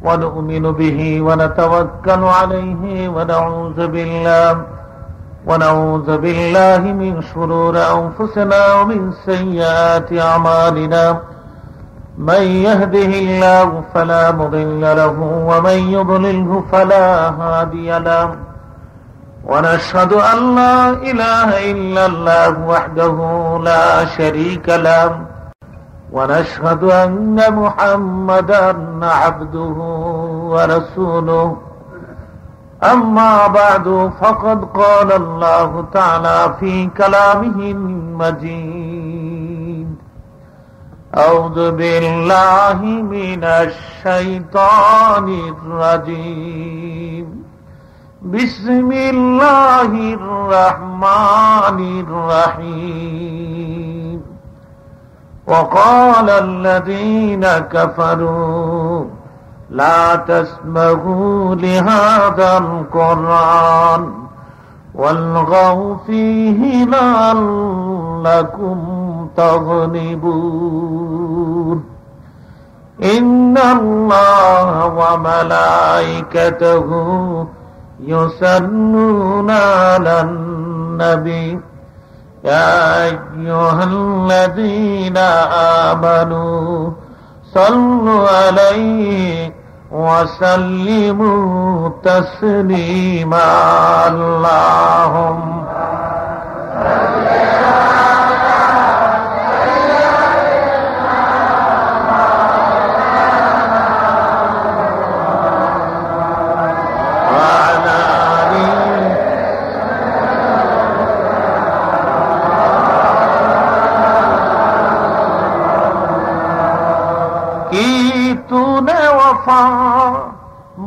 ونؤمن به ونتوكل عليه ونعوذ بالله من شرور أنفسنا ومن سيئات أعمالنا من يهده الله فلا مضل له ومن يضلله فلا هادي له ونشهد أن لا إله إلا الله وحده لا شريك له ونشهد أن محمدا عبده ورسوله أما بعد فقد قال الله تعالى في كلامه المجيد أعوذ بالله من الشيطان الرجيم بسم الله الرحمن الرحيم وقال الذين كفروا لا تسمعوا لهذا القرآن والغوا فيه لعلكم تغلبون إن الله وملائكته يصلون على النبي يا أيها الذين آمنوا صلوا عليه وسلموا تسليما اللهم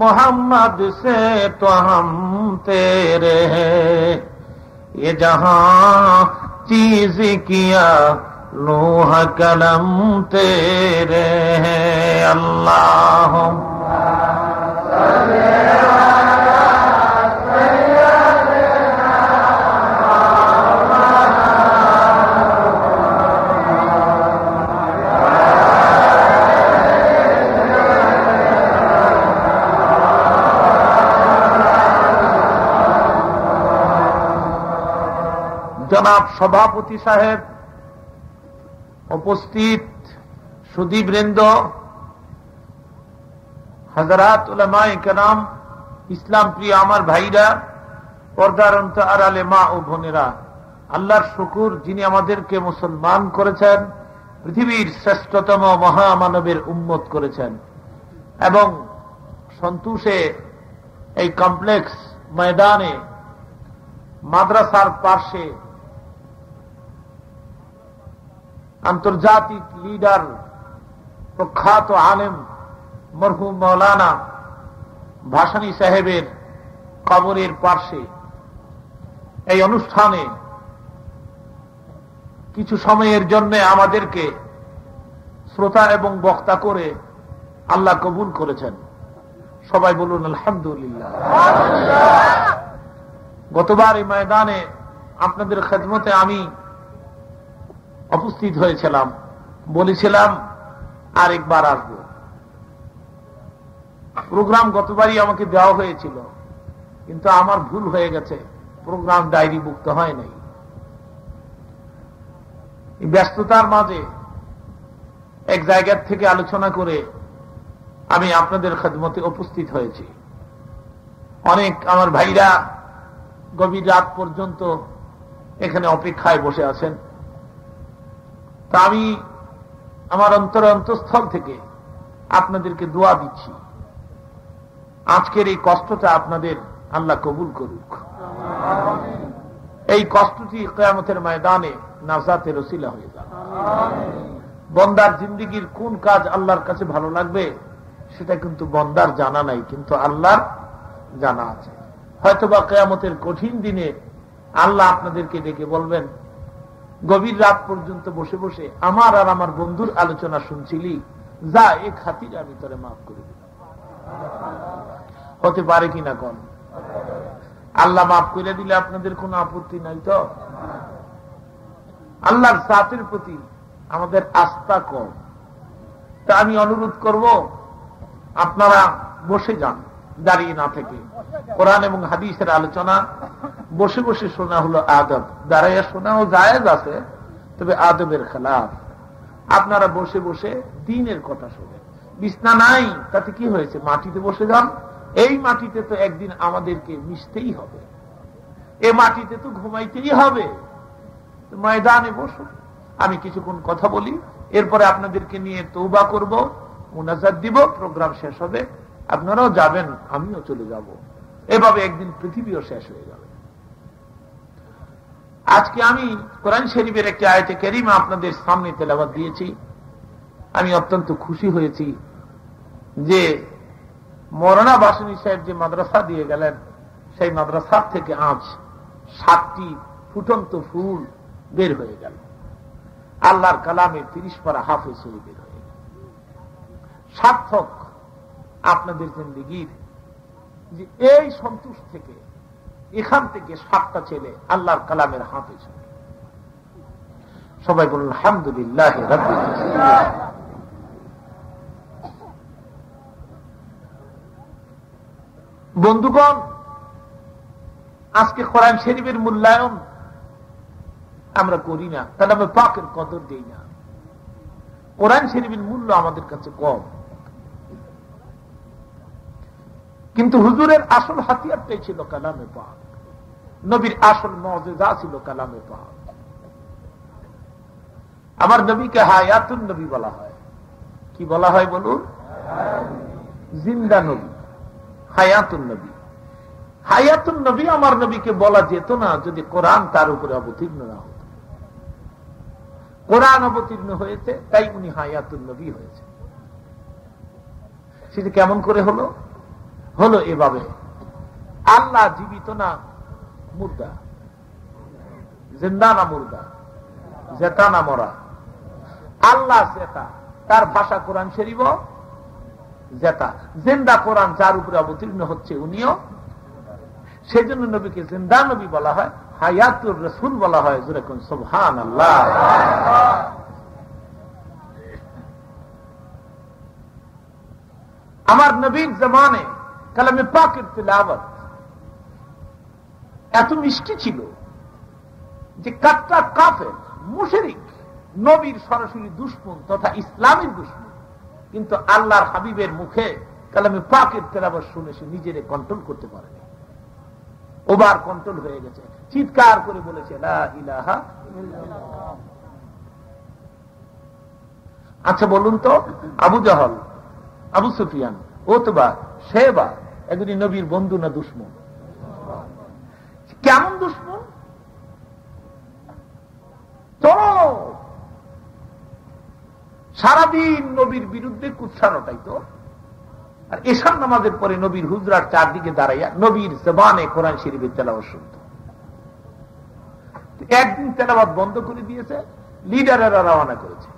मोहम्मद से तो हम तेरे हैं ये जहां चीज किया लौह कलम तेरे हैं अल्लाह জনাব সভাপতি সাহেব, উপস্থিত সুধীবৃন্দ, হযরত উলামায়ে কেরাম, ইসলাম প্রিয় আমার ভাইরা, পর্দার আড়ালে মা ও বোনেরা, আল্লাহর শুকর যিনি আমাদেরকে মুসলমান করেছেন, পৃথিবীর শ্রেষ্ঠতম মহামানবের উম্মত করেছেন এবং সন্তোষে এই কমপ্লেক্স ময়দানে মাদ্রাসার পাশে আন্তর্জাতিক লিডার প্রখ্যাত আলেম মরহুম মাওলানা ভাসানী সাহেবের কবরের পাশে এই অনুষ্ঠানে কিছু সময়ের জন্য আমাদেরকে শ্রোতা এবং বক্তা করে আল্লাহ কবুল করেছেন। সবাই বলুন আলহামদুলিল্লাহ। গতবার এই ময়দানে আপনাদের খেদমতে আমি উপস্থিত হয়েছিলাম, বলেছিলাম আরেকবার আসব। প্রোগ্রাম গতবারই আমাকে দেওয়া হয়েছিল, কিন্তু আমার ভুল হয়ে গেছে, প্রোগ্রাম ডায়েরি মুক্ত হয় নাই। এই ব্যস্ততার মাঝে এক জায়গা থেকে আলোচনা করে আমি আপনাদের খেদমতে উপস্থিত হয়েছি। অনেক আমার ভাইরা গভীর রাত পর্যন্ত এখানে অপেক্ষায় বসে আছেন। তা আমি আমার অন্তঃস্থল থেকে আপনাদেরকে দোয়া দিচ্ছি, আজকের এই কষ্টটা আপনাদের আল্লাহ কবুল করুক। এই কষ্টটি কিয়ামতের ময়দানে নাজাতের ওসিলা হয়ে যাবে। বন্দার জিন্দেগীর কোন কাজ আল্লাহর কাছে ভালো লাগবে সেটা কিন্তু বন্দার জানা নাই, কিন্তু আল্লাহর জানা আছে। হয়তোবা কিয়ামতের কঠিন দিনে আল্লাহ আপনাদেরকে ডেকে বলবেন, গভীর রাত পর্যন্ত বসে বসে আমার আর আমার বন্ধুর আলোচনা শুনছিলি, যা এ খাতির আমি তোরে মাফ করে দিলাম। হতে পারে কিনা কোন আল্লাহ মাফ করে দিলে আপনাদের কোনো আপত্তি নাই তো? আল্লাহর জাতের প্রতি আমাদের আস্থা কম। তা আমি অনুরোধ করব, আপনারা বসে যান, দাঁড়িয়ে না থেকে। কোরআন এবং হাদিসের আলোচনা বসে বসে শোনা হলো আদব, দাঁড়াইয়া শোনাও জায়েজ আছে, তবে আদবের খেলাফ। আপনারা বসে বসে দ্বীনের কথা শোনেন। বিছনা নাই, তাতে কি হয়েছে? মাটিতে বসে যান। এই মাটিতে তো একদিন আমাদেরকে মিশতেই হবে, এ মাটিতে তো ঘুমাইতেই হবে। ময়দানে বসুন, আমি কিছুক্ষণ কথা বলি, এরপরে আপনাদেরকে নিয়ে তওবা করব, মুনাজাত দিব, প্রোগ্রাম শেষ হবে, আপনারাও যাবেন, আমিও চলে যাব। এভাবে একদিন পৃথিবীও শেষ হয়ে যাবে। আজকে আমি কোরআন শরীফের একটি আয়াতে কারিমা আপনাদের সামনে তেলাওয়াত দিয়েছি। আমি অত্যন্ত খুশি হয়েছি যে মৌলানা বাসনী সাহেব যে মাদ্রাসা দিয়ে গেলেন, সেই মাদ্রাসা থেকে আজ 7টি ফুটন্ত ফুল বের হয়ে গেল। আল্লাহর কালামে 30 পারা হাফেজ হয়ে বের হয়ে গেল। সার্থক আপনাদের জিন্দেগির যে এই সন্তোষ থেকে, এখান থেকে 7টা ছেলে আল্লাহর কালামের হাফেজ হবে। সবাই বলুন আলহামদুলিল্লাহ রাব্বিল আলামিন। বন্ধুগণ, আজকে কোরআন শরীফের মূল্যায়ন আমরা করি না, কালামে পাকের কদর দেই না। কোরআন শরীফের মূল্য আমাদের কাছে কম, কিন্তু হুজুরের আসল হাতিয়ারটাই ছিল কালামে পাক। নবীর আসল মুজিজা ছিল কালামে পাক। আমার নবীকে হায়াতুন নবী বলা হয়। কি বলা হয় বলুন? জিন্দা নবী, হায়াতুন নবী। হায়াতুন নবী আমার নবীকে বলা যেত না যদি কোরআন তার উপরে অবতীর্ণ না হতো। কোরআন অবতীর্ণ হয়েছে, তাই উনি হায়াতুন নবী হয়েছে। সেটা কেমন করে হলো? হলো এভাবে, আল্লাহ জীবিত না মুর্দা, জিন্দা না মুর্দা, জেতা না মরা। আল্লাহ জেতা, তার ভাষা কোরআন শরীফ জেতা। জিন্দা কোরআন যার উপরে অবতীর্ণ হচ্ছে উনিও, সেজন্য নবীকে জিন্দা নবী বলা হয়, হায়াতুর রাসূল বলা হয়। যেরকম সুবহানাল্লাহ। আমার নবীর জামানে কালামে পাকের তিলাওয়াত এত মিষ্টি ছিল যে কাট্টা কাফের মুশরিক, নবীর সরাসরি দুশমন তথা ইসলামের দুশমন, কিন্তু আল্লাহর হাবিবের মুখে কালামে পাকের তিলাওয়াত শুনে সে নিজেরে কন্ট্রোল করতে পারেনি। ওভার কন্ট্রোল হয়ে গেছে, চিৎকার করে বলেছে লা ইলাহা ইল্লাল্লাহ। আচ্ছা বলুন তো, আবু জাহল, আবু সুফিয়ান, ওতবা, শেবা এগুলি নবীর বন্ধু না দুশমন? কেমন দুশমন? চলো সারাদিন নবীর বিরুদ্ধে কুৎসারটাই তো। আর এশার নামাজের পরে নবীর হুজরার চারদিকে দাঁড়াইয়া নবীর জবানে কোরআন শরীফের তেলাওয়াত শুনত। একদিন তেলাওয়াত বন্ধ করে দিয়েছে, লিডারেরা রওনা করেছে।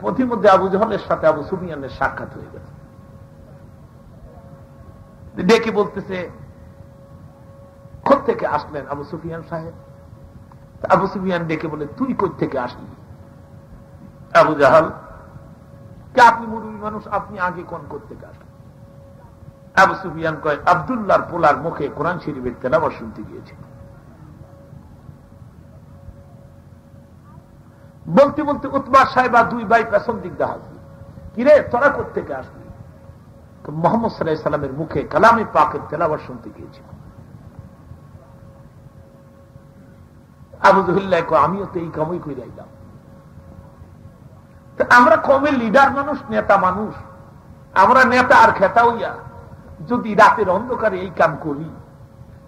পথিমধ্যে আবু জাহলের সাথে আবু সুফিয়ানের সাক্ষাৎ হয়ে গেছে। ডেকে বলতেছে, কোত্থেকে আসলেন আবু সুফিয়ান সাহেব? আবু সুফিয়ান ডেকে বলে, তুই কোত্থেকে আসলি? আবু জাহল, কে আপনি মুরব্বী মানুষ, আপনি আগে কোন কোত্থেকে আসলেন? আবু সুফিয়ান কয়, আব্দুল্লাহর পোলার মুখে কোরআন শরীফের তেলাওয়াত শুনতে গিয়েছিল। বলতে বলতে উতবা সাহেব আর 2 ভাই পেছন দিক দিয়ে হাসি, কিরে তোরা কোত্থেকে আসলি? মুহাম্মদ সাল্লাল্লাহু আলাইহি সাল্লামের মুখে কালামে পাকের তেলাওয়াত শুনতে গিয়েছিল। আবু জুহল্লাহ কয়, আমিও তো এই কামই করে আইলাম। আমরা কমের লিডার মানুষ, নেতা মানুষ, আমরা নেতা আর খেতা হইয়া যদি রাতের অন্ধকারে এই কাম করি,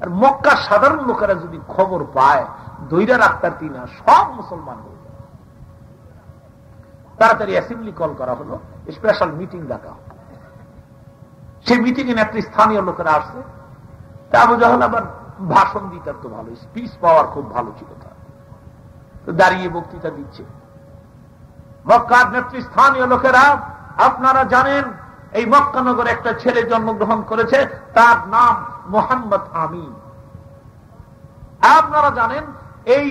আর মক্কার সাধারণ লোকেরা যদি খবর পায়, দৈরা রাখতার তিনা সব মুসলমান হয়ে যায়। তাড়াতাড়ি অ্যাসেম্বলি কল করা হলো, স্পেশাল মিটিং ডাকা হলো। সেই মিটিং এ একটা স্থানীয় লোকেরা আসছে। তা আবু জাহল আবার ভাষণ দিতে তো ভালো, স্পিচ পাওয়ার খুব ভালো ছিল তার, তো দাঁড়িয়ে বক্তৃতা দিচ্ছে। মক্কার নেতৃস্থানীয় লোকেরা, আপনারা জানেন এই মক্কানগরে একটা ছেলে জন্মগ্রহণ করেছে, তার নাম মোহাম্মদ আমিন। আপনারা জানেন এই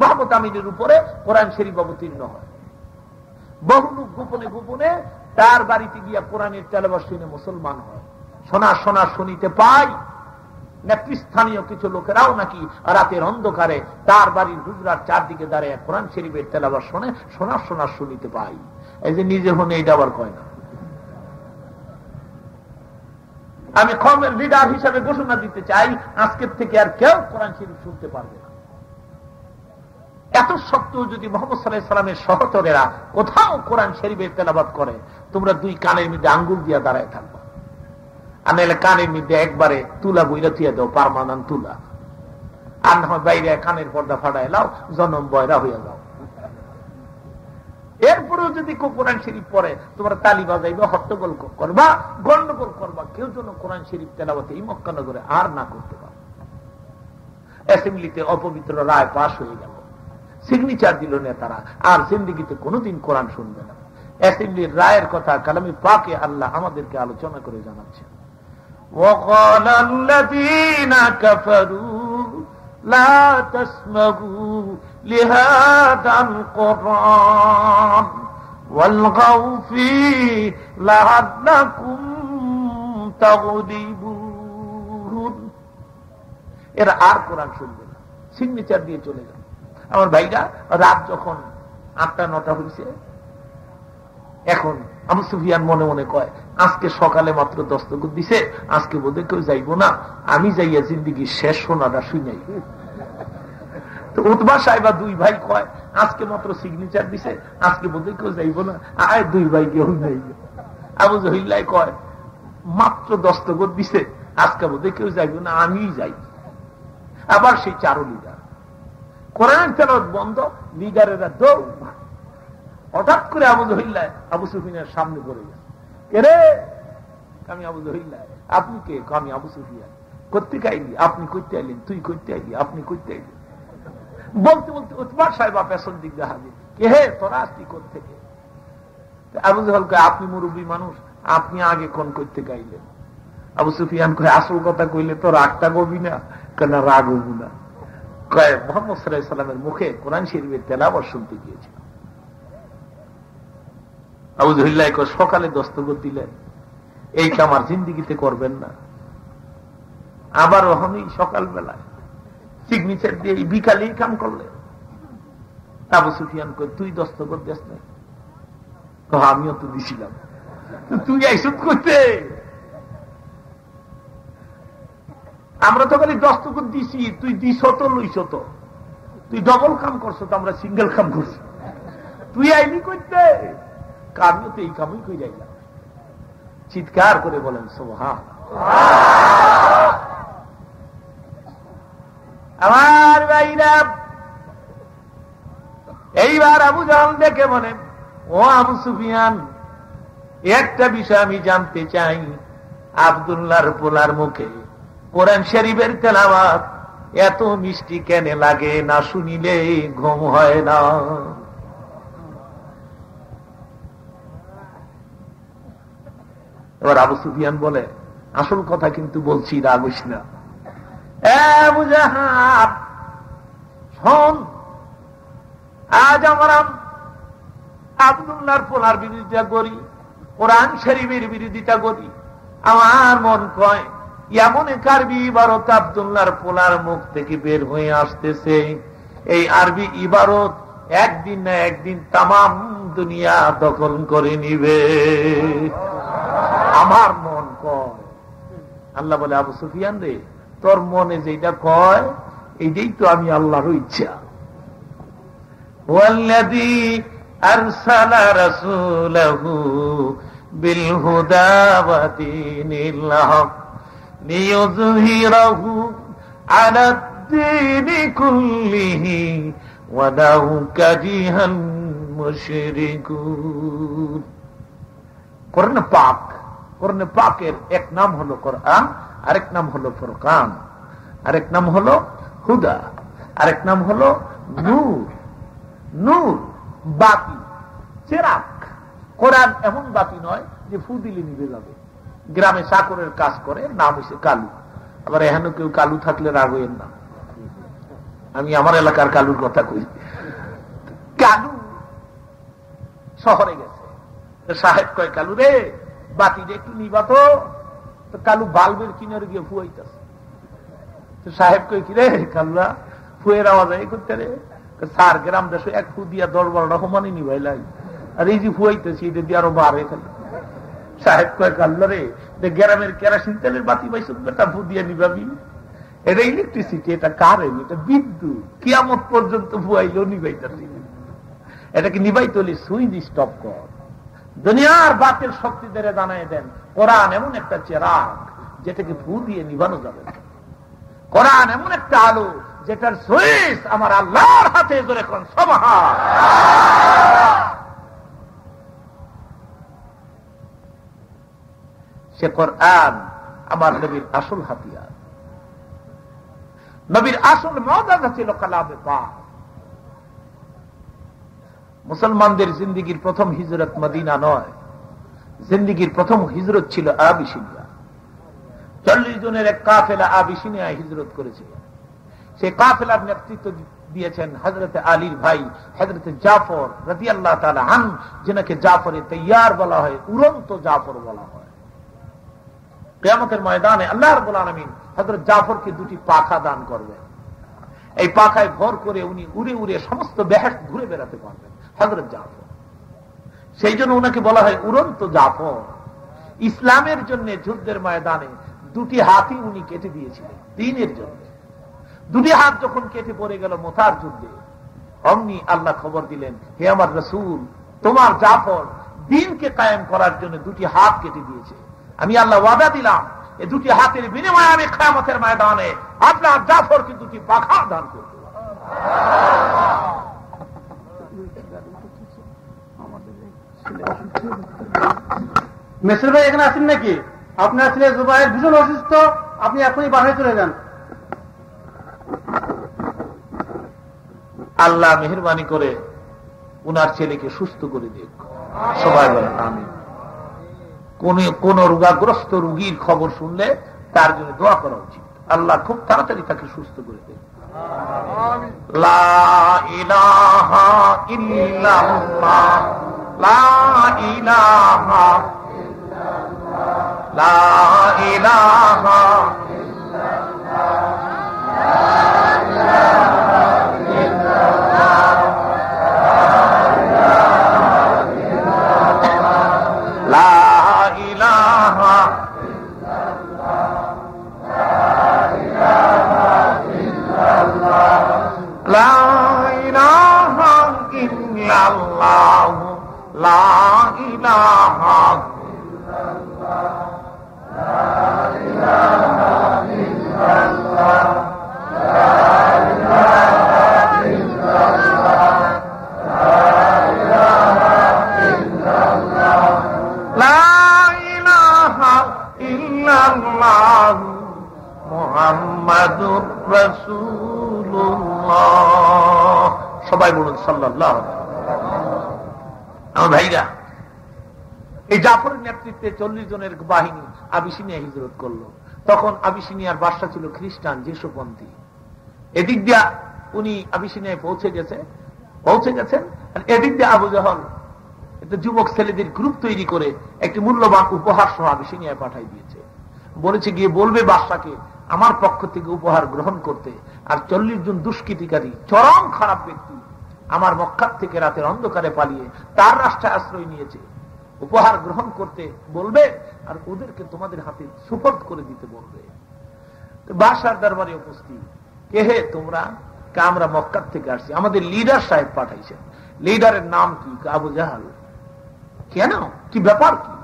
মোহাম্মদ আমিনের উপরে কোরআন শরীফ অবতীর্ণ হয়। বহু লোক গোপনে গোপনে তার বাড়িতে গিয়া কোরআনের তেলাওয়াত শুনে মুসলমান হয়। শোনা শুনিতে পাই নেতৃস্থানীয় কিছু লোকেরাও নাকি রাতের অন্ধকারে তার বাড়ির হুজরার চারদিকে দাঁড়িয়ে কোরআন শরীফের তেলাওয়াত শোনা শুনিতে পাই। এই যে নিজে হনে এটা আবার কয় না। আমি কওমের লিডার হিসাবে ঘোষণা দিতে চাই, আজকের থেকে আর কেউ কোরআন শরীফ শুনতে পারবে না। এত সত্ত্বেও যদি মুহাম্মদ সাল্লাল্লাহু আলাইহি সাল্লামের সহচরেরা কোথাও কোরআন শরীফের তেলাওয়াত করে, তোমরা দুই কানের মধ্যে আঙ্গুল দিয়া দাঁড়ায় থাকবা, আর নাহলে কানের মধ্যে একবারে তুলা বইরা থিয়া দাও, পার্মানেন্ট তুলা। আর না হয় বাইরে কানের পর্দা ফাটাই লাও, জনম বয়রা হইয়া যাও। এরপরেও যদি কোরআন শরীফ পড়ে, তোমরা তালি বাজাইবা, হট্টগোল করবা, গন্ডগোল করবা, কেউ যেন কোরআন শরীফ তেলাওয়াত এই মক্কানগরে আর না করতে পারে। অ্যাসেম্বলিতে অপবিত্র রায় পাশ হয়ে গেল, সিগনেচার দিল নেতারা, আর জিন্দেগিতে কোনোদিন কোরআন শুনবে না। অ্যাসেম্বলির রায়ের কথা কালামে পাকে আল্লাহ আমাদেরকে আলোচনা করে জানাচ্ছেন। وقال الذين كفروا لا تسمعوا لهذا القرآن والغوا فيه لعلكم تغلبون। এরা আর কোরআন শুনবে না, সিগনেচার দিয়ে চলে গেল। আমার ভাইরা, রাত যখন 8টা-9টা হয়েছে, এখন আবু সুফিয়ান মনে মনে কয়, আজকে সকালে মাত্র দস্তখত দিছে, আজকে বোধহয় কেউ যাইব না, আমি যাইয়া জিন্দিগি শেষ শোনাটা শুনাই। তো উতবা সাহেবা দুই ভাই কয়, আজকে মাত্র সিগনেচার দিছে, আজকে বোধহয় কেউ যাইব না, আয় দুই ভাই কেউ নাই। আবু জহিল্লাই কয়, মাত্র দস্তখত দিছে, আজকে বোধহয় কেউ যাইব না, আমিই যাই। আবার সেই চারো লিডার, কোরআন তেলাওয়াত বন্ধ, লিডারেরা দৌড়। হঠাৎ করে আবু জহিল্লাহ আবু সুফিয়ানের সামনে পড়ে গেছে। রে, আমি আবু জহিল্লাহ। আপনি কে? আমি আবু সুফিয়ান। করতে আইলি? আপনি করতে আইলেন? তুই করতে আইলি? আপনি করতে আইলি? বলতে বলতে উতবা সাহেবা পেছন দিক দিয়ে হাজির। কে হে তোরা আসতি কোত্থেকে? আবু জহল কয়, আপনি মুরব্বী মানুষ, আপনি আগে কোন করতে গাইলেন? আবু সুফিয়ান কয়, আসল কথা কইলে তো রাগটা গবি না কেন? রাগ হবু না। কয়, মুহাম্মদ সাল্লাল্লাহু আলাইহি সাল্লামের মুখে কোরআন শরীফের তেলাওয়াত শুনতে গিয়েছিল। আবু জহিল্লাহ কয়, সকালে দস্তখত দিলেন, এইটা আমার জিন্দিগিতে করবেন না। আবার ওখানেই সকালবেলায় সিগনেচার দিয়ে বিকালেই কাম করলেন। আবু সুফিয়ান কয়, তুই দস্তখত দিস না? আমিও তো দিছিলাম। তুই আইসুত করতে? আমরা তো খালি দস্তখত দিছি, তুই দিস তো লইস তো, তুই ডবল কাম করছো, তো আমরা সিঙ্গেল কাম করছি। তুই আইনি করতে? আমিও তো এই কামই করে যাইলাম। চিৎকার করে বলেন সুবহান। আমার ভাইরা, এইবার আবু জাহল দেখে বলে, ও আবু সুফিয়ান, একটা বিষয় আমি জানতে চাই, আব্দুল্লাহর পোলার মুখে কোরআন শরীফের তেলাওয়াত এত মিষ্টি কেন লাগে? না শুনিলে ঘুম হয় না। এবার আবু সুফিয়ান বলে, আসল কথা কিন্তু বলছি, রাগিস না। আবু জাহাল, শোন, আজ আমরা আব্দুল্লাহর পোলার বিরোধিতা করি, কোরআন শরীফের বিরোধিতা করি। আমার মন কয়, এমন এক আরবি ইবারত আব্দুল্লাহর পোলার মুখ থেকে বের হয়ে আসতেছে, এই আরবি ইবারত একদিন না একদিন তামাম দুনিয়া দখল করে নিবে। আমার মন কয়। আল্লাহ বলে, আবু সুফিয়ান রে, তোর মনে যেটা কয় এইটাই তো আমি আল্লাহর ইচ্ছা। ওয়াল্লাযী আরসালা রাসূলাহু বিল হুদা ওয়া দীনিল হক লিইয়ুযহিরাহু আলাদ-দীনি কুল্লিহি ওয়ালাউ কারিহাল মুশরিকুন। কোরআন পাক, কোরআন পাকের এক নাম হলো কোরআন, আরেক নাম হলো ফুরকান, আরেক নাম হলো হুদা, আরেক নাম হলো নূর। নূর বাতি, চেরাগ। কোরআন এমন বাতি নয় যে ফু দিলে নিভে যাবে। গ্রামে চাকরের কাজ করে, নাম হয়েছে কালু। আবার এখানে কেউ কালু থাকলে রাগ হইেন না, আমি আমার এলাকার কালুর কথা কই। কালু শহরে গেছে, সাহেব কয় কালু রে বাতিটা একটু নিবা তো। কালু বাল্বের কিনারে গিয়ে ফুয়াইতেছে। সাহেব কই কি রে কালুরা ফুয়ের আওয়াজ এই করতে রে? স্যার গ্রাম দেশে এক ফু দিয়া 10-12টা সমানই নিবাই লাগে, আর এই যে ফুয়াইতেছি এটা দিয়ে আরো বাড়ে খালি। সাহেব কয় কালুরা রে গ্রামের কেরাসিন তেলের বাতি পাইছ, বেটা ফু দিয়ে নিবাবি? এটা ইলেকট্রিসিটি, এটা কারেন্ট, এটা বিদ্যুৎ। কিয়ামত পর্যন্ত ফুয়াইলেও নিবাইতেছি। এটাকে নিবাইতে হলে সুইচ স্টপ কর। দুনিয়ার বাতের শক্তিদের জানাই দেন কোরআন এমন একটা চেরাগ যেটাকে ফু দিয়ে নিবানো যাবে না। কোরআন এমন একটা আলো যেটার সুইচ আমার আল্লাহর হাতে। জোরে কোন সুবহান। সে কোরআন আমার নবীর আসল হাতিয়ার। নবীর আসল মুআজিজা ছিল কালামে পাক। মুসলমানদের জিন্দেগীর প্রথম হিজরত মদিনা নয়, জিন্দেগীর প্রথম হিজরত ছিল আবিসিনিয়া। 40 জনের এক কাফেলা আবিসিনিয়ায় হিজরত করেছিল। সেই কাফেলার নেতৃত্ব দিয়েছেন হযরত আলীর ভাই হযরত জাফর রাদিয়াল্লাহু তাআলা আনহু, যিনাকে জাফরে তৈয়ার বলা হয়, উড়ন্ত জাফর বলা হয়। কিয়ামতের ময়দানে আল্লাহ রাব্বুল আলামিন হযরত জাফরকে 2টি পাখা দান করবেন। এই পাখায় ভর করে উনি উড়ে উড়ে সমস্ত বেহেশত ঘুরে বেড়াতে পারবেন হযরত জাফর। সেই জন্য উনাকে বলা হয় উড়ন্ত জাফর। ইসলামের জন্য যুদ্ধের ময়দানে 2টি হাতই উনি কেটে দিয়েছিলেন দ্বীনের জন্য। 2টি হাত যখন কেটে পড়ে গেল মুতার যুদ্ধে, অমনি আল্লাহ খবর দিলেন, হে আমার রাসূল, তোমার জাফর দ্বীনকে কায়েম করার জন্য 2টি হাত কেটে দিয়েছে। আমি আল্লাহ ওয়াদা দিলাম এই 2টি হাতের বিনিময়ে আমি কিয়ামতের ময়দানে আপনার জাফরকে 2টি পাখা দান করব। মেসর ভাই এখানে আছেন নাকি? আপনার ছেলে জুবায়ের ভীষণ অসুস্থ, আপনি এখনই বাসায় চলে যান। আল্লাহ মেহেরবানি করে উনার ছেলেকে সুস্থ করে দিক। সবাই বলেন আমিন। কোন রোগাগ্রস্ত রোগীর খবর শুনলে তার জন্য দোয়া করা উচিত, আল্লাহ খুব তাড়াতাড়ি তাকে সুস্থ করে দেন। লা ইলাহা ইল্লাল্লাহ, লা ইলাহা ইল্লাল্লাহ, লা ইলাহা মুহাম্মাদুর রাসূলুল্লাহ। সবাই বলুন সাল্লাল্লাহু আলাইহি ওয়াসাল্লাম। আমার ভাইরা, এই জাফরের নেতৃত্বে 40 জনের বাহিনী আবিসিনিয়া হিজরত করলো। তখন আবিসিনিয়ার বাদশা ছিল খ্রিস্টান, যিশুপন্থী। এদিক দিয়া উনি আবিসিনিয়ায় পৌঁছে গেছেন। আর এদিক দিয়ে আবু জাহল একটা যুবক ছেলেদের গ্রুপ তৈরি করে একটি মূল্যবান উপহার সহ আবিসিনিয়ায় পাঠাই দিয়েছে। বলেছে গিয়ে বলবে বাদশাকে আমার পক্ষ থেকে উপহার গ্রহণ করতে। আর 40 জন দুষ্কৃতিকারী চরম খারাপ ব্যক্তি আমার মক্কা থেকে রাতের অন্ধকারে পালিয়ে তার রাষ্ট্রে আশ্রয় নিয়েছে, উপহার গ্রহণ করতে বলবে আর ওদেরকে তোমাদের হাতে সুপর্দ করে দিতে বলবে। বাদশার দরবারে উপস্থিত, কে হে তোমরা? আমরা মক্কা থেকে আসছি, আমাদের লিডার সাহেব পাঠাইছেন। লিডারের নাম কি? আবু জাহাল। কেন, কি ব্যাপার কি?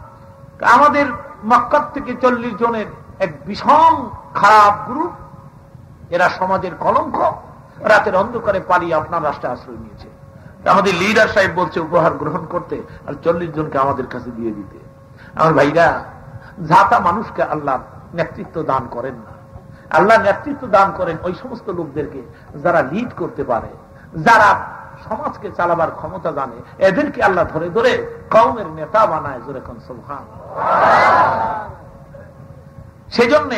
আমাদের মক্কা থেকে 40 জনের এক ভীষণ খারাপ গ্রুপ, এরা সমাজের কলঙ্ক, রাতের অন্ধকারে পালিয়ে আপনার রাষ্ট্রে আশ্রয় নিয়েছে। আমাদের লিডার সাহেব বলছে উপহার গ্রহণ করতে আর 40 জনকে আমাদের কাছে দিয়ে দিতে। আমার ভাইরা, জাতা মানুষকে আল্লাহ নেতৃত্ব দান করেন না। আল্লাহ নেতৃত্ব দান করেন ওই সমস্ত লোকদেরকে যারা লিড করতে পারে, যারা সমাজকে চালাবার ক্ষমতা জানে। এদেরকে আল্লাহ ধরে ধরে কওমের নেতা বানায়। জোরে কোন সুবহানাল্লাহ। সেজন্য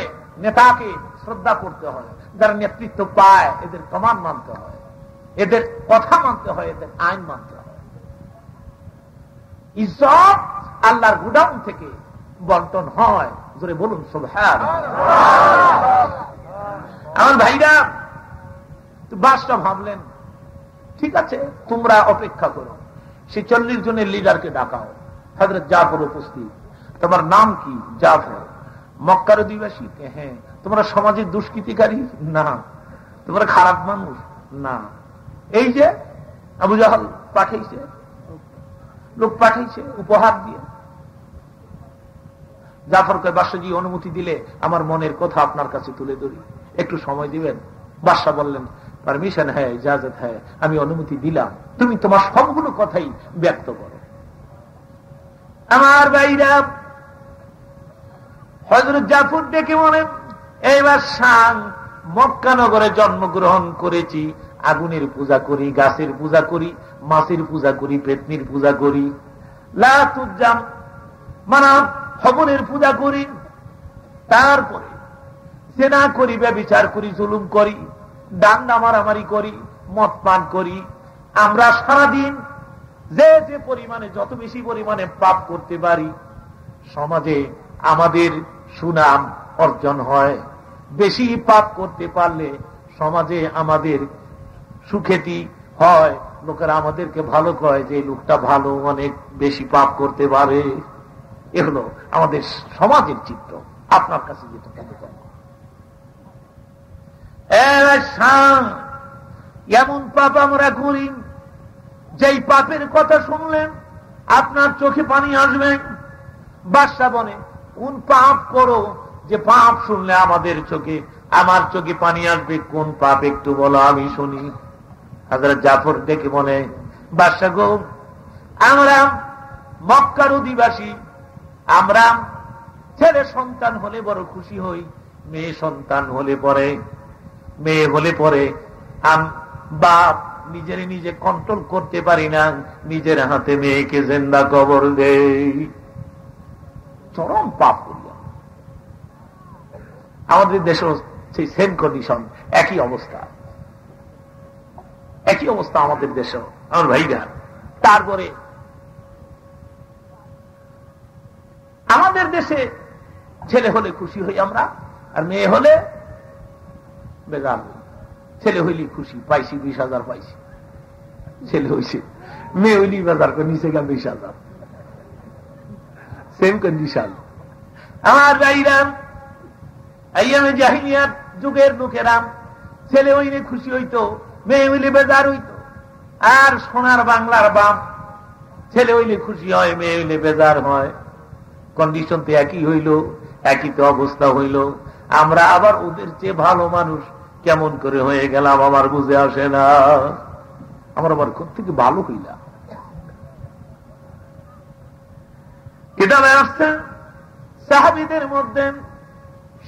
নেতাকে শ্রদ্ধা করতে হয়, যারা নেতৃত্ব পায় এদের প্রমাণ মানতে হয়, এদের কথা মানতে হয়, এদের আইন মানতে হয়। ইজ্জত আল্লাহর গুদাম থেকে বন্টন হয়। জোরে বলুন সুবহানাল্লাহ। আমার ভাইরা বাদশা ভাবলেন, ঠিক আছে তোমরা অপেক্ষা করো, সে 40 জনের লিডারকে ডাকাও। হযরত জাফর উপস্থিত। তোমার নাম কি? জাফর। মক্কার অধিবাসী? হ্যাঁ। তোমরা সমাজের দুষ্কৃতিকারী? না। তোমরা খারাপ মানুষ? না। এই যে আবু জাহল পাঠাইছে, লোক পাঠাইছে উপহার দিয়ে। জাফরকে বাদশাহজি অনুমতি দিলে আমার মনের কথা আপনার কাছে তুলে ধরি, একটু সময় দিবেন? বাদশাহ বললেন, পারমিশন হ্যাঁ, ইজাজত হ্যাঁ, আমি অনুমতি দিলাম, তুমি তোমার সবগুলো কথাই ব্যক্ত করো। আমার ভাইরা, হযরত জাফর ডেকে বলেন, এইবার শান মক্কা নগরে জন্মগ্রহণ করেছি, আগুনের পূজা করি, গাছের পূজা করি, মাছের পূজা করি, পেতনির পূজা করি, লা তুজাম মানা খবরের পূজা করি, তারপরে জেনা করি, ব্যভিচার করি, জুলুম করি, ডান্ডা মারামারি করি, মদ পান করি। আমরা সারাদিন যে যে পরিমাণে, যত বেশি পরিমাণে পাপ করতে পারি, সমাজে আমাদের সুনাম অর্জন হয়। বেশি পাপ করতে পারলে সমাজে আমাদের সুখ্যাতি হয়, লোকেরা আমাদেরকে ভালো কয় যে লোকটা ভালো, অনেক বেশি পাপ করতে পারে। এ হলো আমাদের সমাজের চিত্র। আপনার কাছে যেটা এমন পাপ আমরা করি, যেই পাপের কথা শুনলেন আপনার চোখে পানি আসবে। বাদশা বলে, কোন পাপ করো যে পাপ শুনলে আমার চোখে পানি আসবে? কোন পাপ একটু বলো, আমি শুনি। হযরত জাফর ডেকে বলে, বাদশা গো, আমরা মক্কার অধিবাসী, আমরা ছেলে সন্তান হলে বড় খুশি হই, মেয়ে সন্তান হলে পরে বাপ নিজে কন্ট্রোল করতে পারি না, নিজের হাতে মেয়েকে জিন্দা কবর দেই। চরম পাপ করি আমাদের দেশে, সেই সেম কন্ডিশন, একই অবস্থা আমাদের দেশে। আমার ভাইরা, তারপরে আমাদের দেশে ছেলে হলে খুশি হই আমরা, আর মেয়ে হলে বেজার। ছেলে হইলি খুশি, পাইছি 20,000 পাইছি, ছেলে হইছে। মেয়ে হইলি বেজার করে নিচে গা 20,000, সেম কন্ডিশন। আমার ভাইরা, আইয়ামে জাহিলিয়াত যুগের লোকেরা ছেলে হইলে খুশি হইতো, মেয়ে হইলে বেজার হইতো। আর সোনার বাংলার বাপ, ছেলে হইলে খুশি হয়, মেয়ে হইলে বেজার হয়। কন্ডিশন তো একই হইল, একই তো অবস্থা হইল। আমরা আবার ওদের চেয়ে ভালো মানুষ কেমন করে হয়ে গেলাম আমার বুঝে আসে না। আমরা আবার কোথেকে ভালো হইলাম? কিতাবে আসছে, সাহাবীদের মধ্যে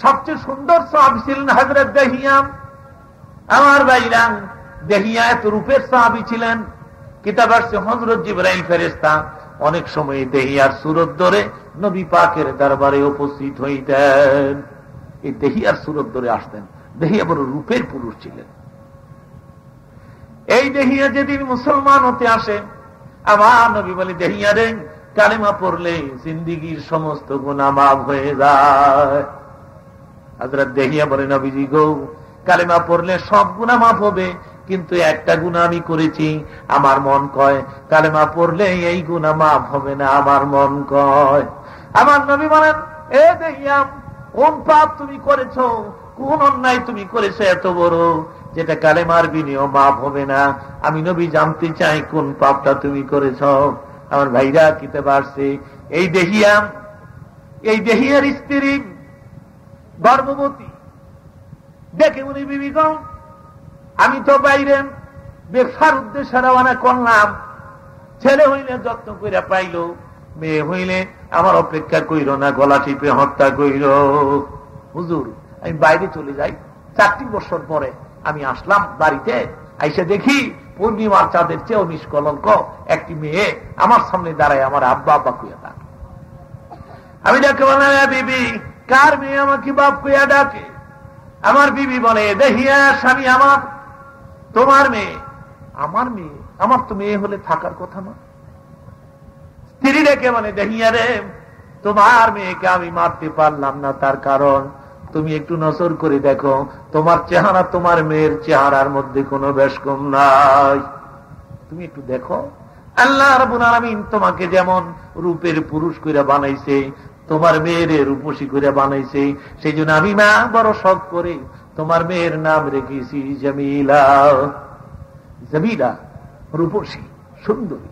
সবচেয়ে সুন্দর সাহাবী ছিলেন হযরত দহিয়া। আমার ভাইরা, দহিয়া এত রূপের সাহাবী ছিলেন। কিতাবে আসছে, হযরত জিবরাইল ফেরেশতা অনেক সময় দহিয়ার সুরত ধরে নবী পাকের দরবারে উপস্থিত হইতেন। এই দহিয়ার সুরত ধরে আসতেন। দহিয়া বড় রূপের পুরুষ ছিলেন। এই দহিয়া যেদিন মুসলমান হতে আসে, আমার নবী বলে, দহিয়া রে, কালেমা পড়লে জিন্দিগির সমস্ত গুনাহ মাফ হয়ে যায়। হযরত দহিয়া বলে, নবীজি গো, কালেমা পড়লে সব গুনাহ মাফ হবে, কিন্তু একটা গুনাহ আমি করেছি, আমার মন কয় কালেমা পড়লে এই গুনাহ মাফ হবে না, আমার মন কয়। আমার নবী বলেন, এ দহিয়া, কোন পাপ তুমি করেছো, কোন অন্যায় তুমি করেছো এত বড়, যেটা কালেমার বিনিময়ে মাফ হবে না? আমি নবী জানতে চাই কোন পাপটা তুমি করেছ। আমার ভাইরা, কিতাবে আসছে, এই দেহিয়ার স্ত্রী গর্ভবতী। দেখে উনি, বিবিগণ, আমি তো বাইরে ব্যবসার উদ্দেশ্যে রওনা করলাম, ছেলে হইলে যত্ন করে পাইল, মেয়ে হইলে আমার অপেক্ষা কইর না, গলা টিপে হত্যা কইর। হুজুর, আমি বাইরে চলে যাই, 4 বছর পরে আমি আসলাম বাড়িতে, আইসা দেখি পূর্ণিমার চাঁদের চেয়েও নিষ্কলঙ্ক একটি মেয়ে আমার সামনে দাঁড়ায়, আমার আব্বা আব্বা কুইয়া ডাকে। আমি ডাকে বললাম, বিবি, কার মেয়ে আমাকে বাপ কুইয়া ডাকে? আমার বিবি বলে, দেহিয়া স্বামী আমার, তোমার মেয়ে। আমার মেয়ে? আমার তো মেয়ে হলে থাকার কথা না। তিনি ডেকে বলে, দেহিয়া রে, তোমার মেয়েকে আমি মারতে পারলাম না, তার কারণ তুমি একটু নজর করে দেখো, তোমার চেহারা তোমার মেয়ের চেহারার মধ্যে কোনো বেশকম নাই। তুমি একটু দেখো, আল্লাহ রাব্বুল আলামিন তোমাকে যেমন রূপের পুরুষ কইরা বানাইছে, তোমার মেয়ের রূপসী কইরা বানাইছে। সেই জন্য আমি মা বড় শখ করে তোমার মেয়ের নাম রেখেছি জামিলা। জামিলা, রূপসী, সুন্দরী।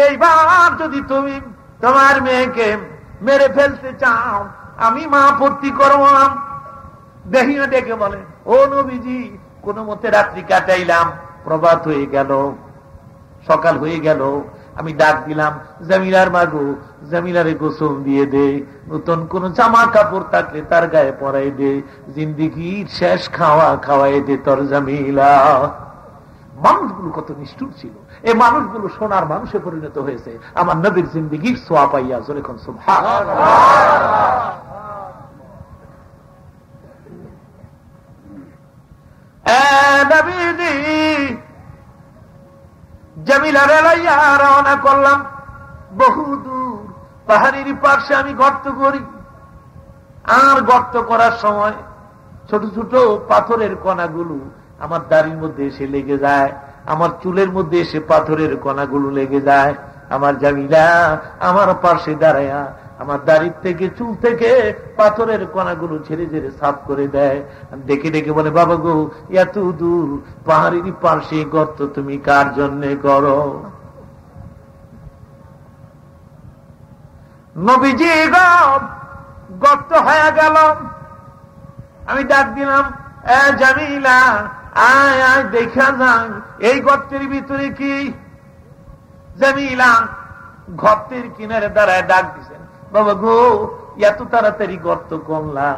এইবার যদি তুমি তোমার মেয়েকে মেরে ফেলতে চাও, আমি মা আপত্তি করব না। দেহিয়া ডেকে বলে, ও নবীজি, কোন মতে রাত্রি কাটাইলাম, প্রভাত হয়ে গেল, সকাল হয়ে গেল, আমি ডাক দিলাম, জামিলার মাগো, জামিলারে গোসল দিয়ে দে, নতুন কোন জামা কাপড় থাকলে তার গায়ে পরাই দে, জিন্দিগির শেষ খাওয়া খাওয়াই দে তোর জামিলা। মানুষগুলো কত নিষ্ঠুর ছিল, এই মানুষগুলো সোনার মানুষে পরিণত হয়েছে আমার নবীর জিন্দিগির সোয়া পাইয়া। যখন জামিলারে লইয়া রওনা করলাম, বহুদূর পাহাড়ির পাশে আমি গর্ত করি। আর গর্ত করার সময় ছোট ছোট পাথরের কণাগুলো আমার দাড়ির মধ্যে এসে লেগে যায়, আমার চুলের মধ্যে এসে পাথরের কণাগুলো লেগে যায়। আমার জামিলা আমার পাশে দাঁড়ায়া আমার দাড়ির থেকে, চুল থেকে পাথরের কণাগুলো ঝেড়ে ঝেড়ে সাফ করে দেয়। দেখে দেখে বলে, বাবা গো, এত দূর পাহাড়ের পাশে গর্ত তুমি কার জন্য করো? নবীজি গর্ত হয়ে গেল। আমি ডাক দিলাম, জামিলা, আয় আয় দেখা যান এই গর্তের ভিতরে কি। জামিলা গর্তের কিনারে দাঁড়ায় ডাক দিছেন, বাবা গো, এত তাড়াতাড়ি গর্ত করলা,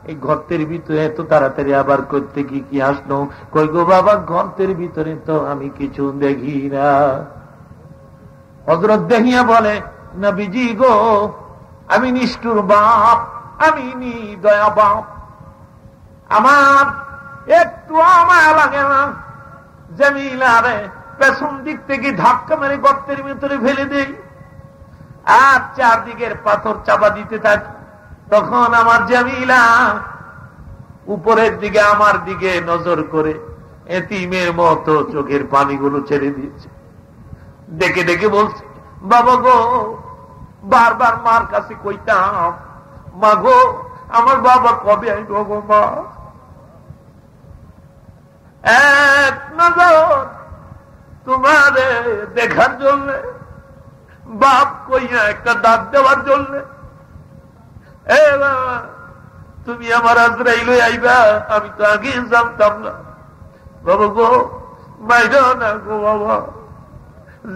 এই গর্তের ভিতরে এত তাড়াতাড়ি আবার করতে কি আসলো? কই গো বাবা, গর্তের ভিতরে তো আমি কিছু দেখি না। হযরত দেহিয়া বলে, নবীজি গো, আমি নিষ্ঠুর বাপ, আমি নিদয়া বাপ, আমার একটু মায়া লাগে না। জামিলারে পেছন দিক থেকে ধাক্কা মেরে গর্তের ভিতরে ফেলে দেই, আর চারদিকের পাথর চাপা দিতে থাকি। তখন আমার জামিলা উপরের দিকে আমার দিকে নজর করে এতিমের মতো চোখের পানিগুলো ছেড়ে দিয়েছে। ডেকে ডেকে বলছে, বাবা গো, বারবার মার কাছে কইতাম, মা গো, আমার বাবা কবে আইব গো মা? এক নজর তোমারে দেখার জন্য, বাপ কইয়া একটা ডাক দেওয়ার জন্য। এ বাবা, তুমি আমার আজরাইল আইবা, আমি তো আগে জানতাম না। বাবা গো, মাইরা না গো বাবা,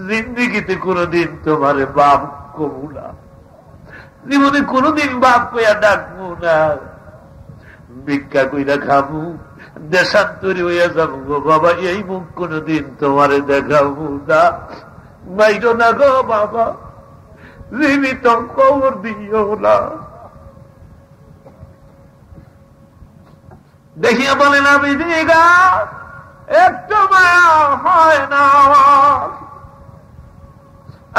জিন্দিগিতে কোনদিন তোমার বাপ কবু না, জীবনে কোনদিন বাপ কইয়া ডাকবো না, ভিক্ষা কইরা খাবো, দেশান্তরি হইয়া যাবো গো বাবা, এই মুখ কোনদিন তোমারে দেখাবো না। মাইরো না গো বাবা, জীবিত খবর দিও না। দেখিয়া বলে না, বিদিগা একটু মায়া হয় না আমার।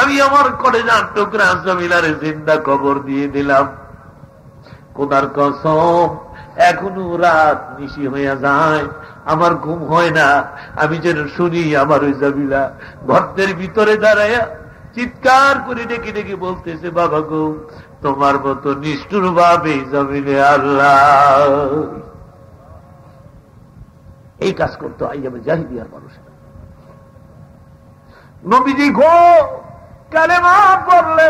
আমি আমার কলেজার টুকরা জামিলারে জিন্দা খবর দিয়ে দিলাম। খোদার কসম, এখনো রাত নিশি হইয়া যায়, আমার ঘুম হয় না। আমি যেন শুনি আমার ওই জামিলা গর্তের ভিতরে দাঁড়াইয়া চিৎকার করে ডেকে ডেকে বলতেছে, বাবা গো, তোমার মতো নিষ্ঠুর ভাবে জমিনে আল্লাহ। এই কাজ করতো আইয়ামে জাহিলিয়ার মানুষেরা। নবীজি গো, কালেমা পড়লে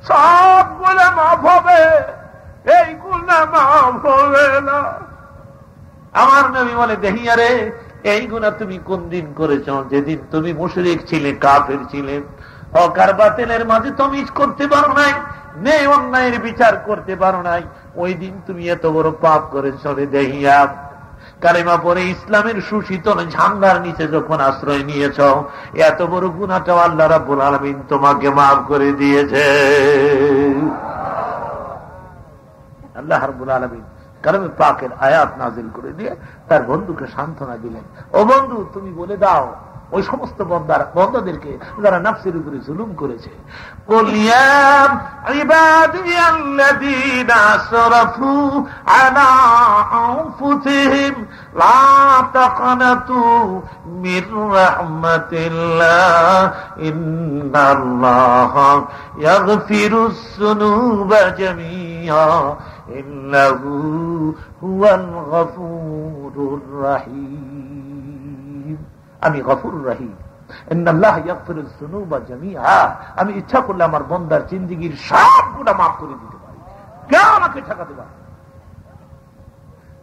সব গুনাহ মাফ হবে, এই গুনাহ মাফ হবে না। আমার নবী বলে, দেহিয়া রে, এই গুনাহ তুমি কোন দিন করেছ? যেদিন তুমি মুশরিক ছিলে, কাফের ছিলে, হক আর বাতিলের মাঝে তমিজ করতে পারো নাই, ন্যায় অন্যায়ের বিচার করতে পারো নাই, ওই দিন তুমি এত বড় পাপ করেছ রে দেহিয়া। কালেমা পরে ইসলামের সুশীতল ঝান্ডার নিচে যখন আশ্রয় নিয়েছ, এত বড় গুনাহটাও আল্লাহ রাব্বুল আলামিন তোমাকে মাফ করে দিয়েছে। আল্লাহ রাব্বুল আলামিন কালামে পাকের আয়াত নাজিল করে দিয়ে তার বন্ধুকে সান্ত্বনা দিলেন, ও বন্ধু, তুমি বলে দাও ওই সমস্ত বন্দাদেরকে যারা নাফসের উপরে জুলুম করেছে। ইন্নাহু হুয়াল গফুরুর রহিম, আমি গফুরুর রহিম। ইন্নাল্লাহ ইয়াগফিরুজ যুনুবা জামিআ, আমি ইচ্ছা করলে আমার বান্দার জিন্দেগীর সব গুনাহ মাফ করে দিতে পারি, কেউ আমাকে ঠেকাতে পারে।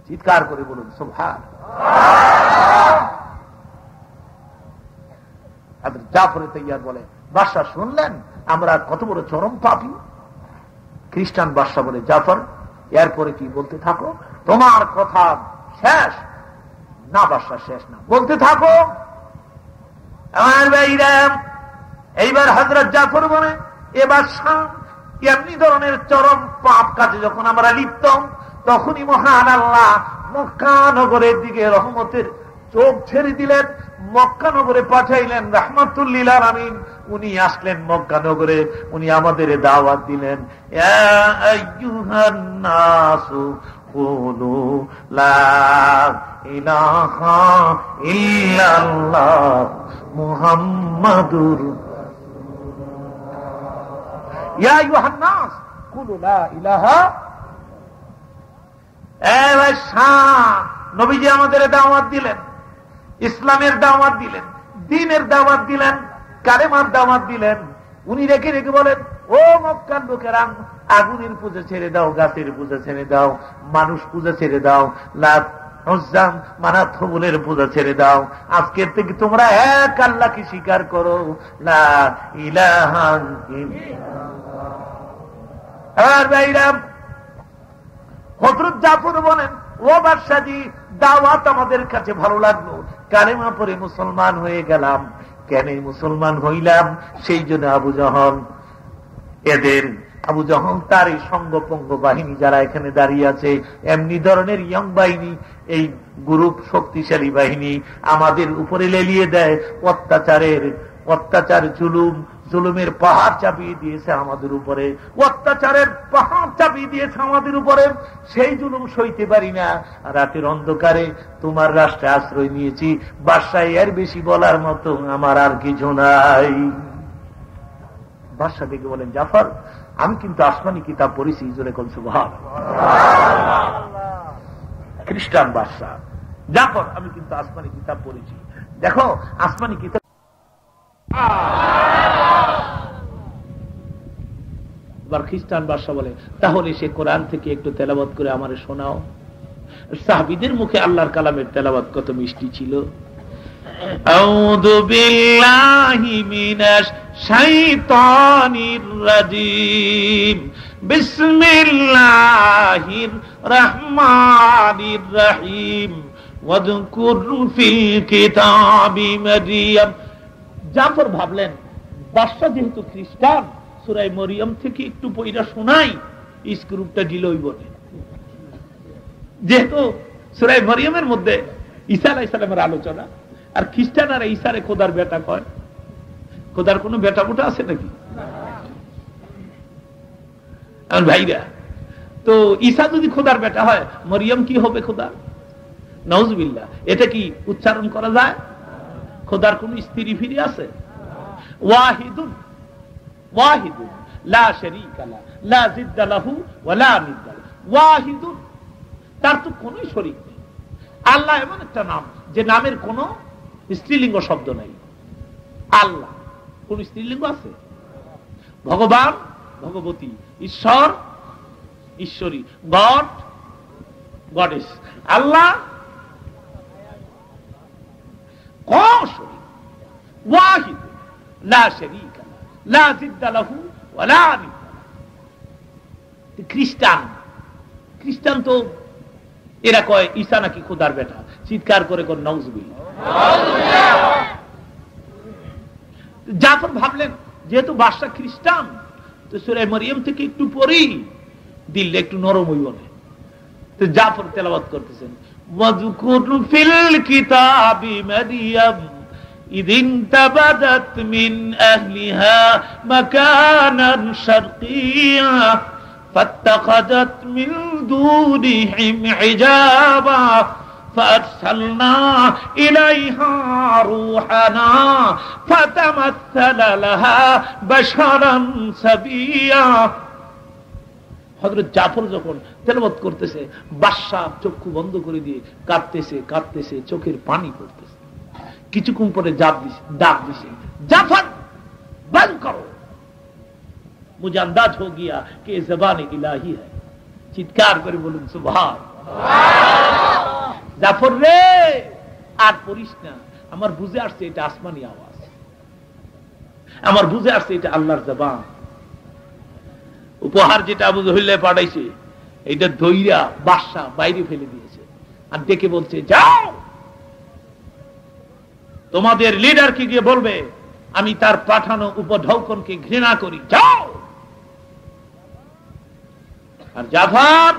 চিৎকার করে বলুন সুবহানাল্লাহ। জাফর তাইয়ার বলে, বাদশা শুনলেন আমরা কত বড় চরম পাপী। খ্রিস্টান বাদশা বলে, জাফর এরপরে কি বলতে থাকো, তোমার কথা শেষ না। বাদশা শেষ না, বলতে থাকো। আমার ভাইরা, এইবার হযরত জাফর বলে, এ বাদশা এমনি ধরনের চরম পাপ কাজে যখন আমরা লিপ্ত, তখনই মহান আল্লাহ মক্কা নগরের দিকে রহমতের চোখ ছেড়ে দিলেন, মক্কা নগরে পাঠাইলেন রাহমাতুল লিল আলামিন। উনি আসলেন মক্কা নগরে, উনি আমাদের দাওয়াত দিলেন, ইয়া আইয়ুহান নাসু কুলু লা ইলাহা ইল্লাল্লাহ মুহাম্মাদুর, ইয়া আইয়ুহান নাস কুলু লা ইলাহা। নবীজি আমাদের দাওয়াত দিলেন, ইসলামের দাওয়াত দিলেন, দ্বীনের দাওয়াত দিলেন, কালেমার দাওয়াত দিলেন। উনি রেখে রেখে বলেন, ও মক্কার লোকেরা, আগুনের পূজা ছেড়ে দাও, গাছের পূজা ছেড়ে দাও, মানুষ পূজা ছেড়ে দাও, লাত উজ্জা মানাত হুবলের পূজা ছেড়ে দাও। আজকের থেকে তোমরা এক আল্লাহকে স্বীকার করো, লা ইলাহা ইল্লাল্লাহ। আর ভাইরা, হযরত জাফর বলেন, ও বাদশাহজি, দাওয়াত আমাদের কাছে ভালো লাগলো, কালেমা পড়ে মুসলমান হয়ে গেলাম। কেন মুসলমান হইলাম? সেই জন্য আবু জহল, আবু জহল তার এই সঙ্গপঙ্গ বাহিনী যারা এখানে দাঁড়িয়ে আছে, এমনি ধরনের ইয়ং বাহিনী, এই গ্রুপ শক্তিশালী বাহিনী আমাদের উপরে লেলিয়ে দেয় অত্যাচার, জুলুমের পাহাড় চাপিয়ে দিয়েছে আমাদের উপরে, অত্যাচারের পাহাড় চাপিয়ে দিয়েছে আমাদের উপরে। সেই জুলুম সইতে পারি না। রাতের অন্ধকারে তোমার রাষ্ট্রে আশ্রয় নিয়েছি, বাদশাহ এর বেশি বলার মতো আমার আর কিছু নাই। বাদশাহ দেখে বলেন, জাফর, আমি কিন্তু আসমানি কিতাব পড়েছি, জোরে কোন সুবহানাল্লাহ। খ্রিস্টান বাদশাহ, জাফর, আমি কিন্তু আসমানি কিতাব পড়েছি। দেখো আসমানি কিতাব। এবার খ্রিস্টান বাদশা বলে, তাহলে সে কোরআন থেকে একটু তেলাওয়াত করে আমারে শোনাও। সাহাবীদের মুখে আল্লাহর কালামের তেলাওয়াত কত মিষ্টি ছিল। আউযু বিল্লাহি মিনাশ শাইতানির রাজিম, বিসমিল্লাহির রহমানির রহিম, ওয়াযকুর ফিল কিতাবি মারইয়াম। জাফর ভাবলেন, বাদশা যেহেতু খ্রিস্টান, সূরা মরিয়ম থেকে একটু পয়রা শোনাই, স্ক্রিপ্টটা দিলই বলে। যেহেতু সূরা মরিয়মের মধ্যে ঈসা আলাইহিস সালামের আলোচনা, আর খ্রিস্টানরা ঈসারে খোদার বেটা কয়। খোদার কোনো বেটা বুটা আছে নাকি? আর ভাইরা, তো ঈসা যদি খোদার বেটা হয়, মরিয়ম কি হবে খোদা? নাউজুবিল্লাহ। এটা কি উচ্চারণ করা যায়? খোদার কোন স্ত্রী ফিরে আছে? ওয়াহিদুন ওয়াহিদুন লা শারীকা লা, লা জিদ্দা লাহু ওয়া লা নিদ্দা লাহু। ওয়াহিদুন, তার তো কোনই শরীক নেই। আল্লাহ এমন একটা নাম যে নামের কোনো স্ত্রীলিঙ্গ শব্দ নাই। আল্লাহ কোন স্ত্রীলিঙ্গ আছে? ভগবান, ভগবতী, ঈশ্বর, ঈশ্বরী, গড, গডেস। আল্লাহ কোন শরীক? ওয়াহিদ লা শারীকা লা, লা জিদ্দা লাহু ওয়া লা নিদ্দা লাহু। খ্রিস্টান তো এরা কয় ঈসা নাকি খোদার বেটা। চিৎকার করে কোন নাউজুবিল্লাহ। জাফর ভাবলেন, যেহেতু বাদশা খ্রিস্টান, তো সূরা মরিয়ম থেকে একটু পড়ি, দিল একটু নরম হইব না। তো জাফর তেলাওয়াত করতেছেন, ওয়াযকুর ফিল কিতাবি মারইয়াম إذ انتبذت من أهلها مكانا شرقيا فاتخذت من دونهم حجابا فأرسلنا إليها روحنا فتمثل لها بشرا سويا হযরত জাফর যখন তেলাওয়াত করতেছে বাদশা চক্ষু বন্ধ করে দিয়ে কাঁদতেছে কাঁদতেছে চোখের পানি পড়তেছে কিছুক্ষণ পরে ডাক দিছে জাফর বন্ধ করো मुझे अंदाज हो गया कि ये ज़बान इलाही है চিৎকার করে বলুন সুবহান জাফর রে আর পড়িস না আমার বুঝে আসছে এটা আসমানি আওয়াজ আমার বুঝে আসছে এটা আল্লাহর জবান উপহার যেটা আবু জহল পাঠাইছে এটা ধইরা বাদশা বাইরে ফেলে দিয়েছে আর ডেকে বলছে যাও তোমাদের লিডারকে গিয়ে বলবে আমি তার পাঠানো উপঢৌকনকে ঘৃণা করি যাও আর জাফর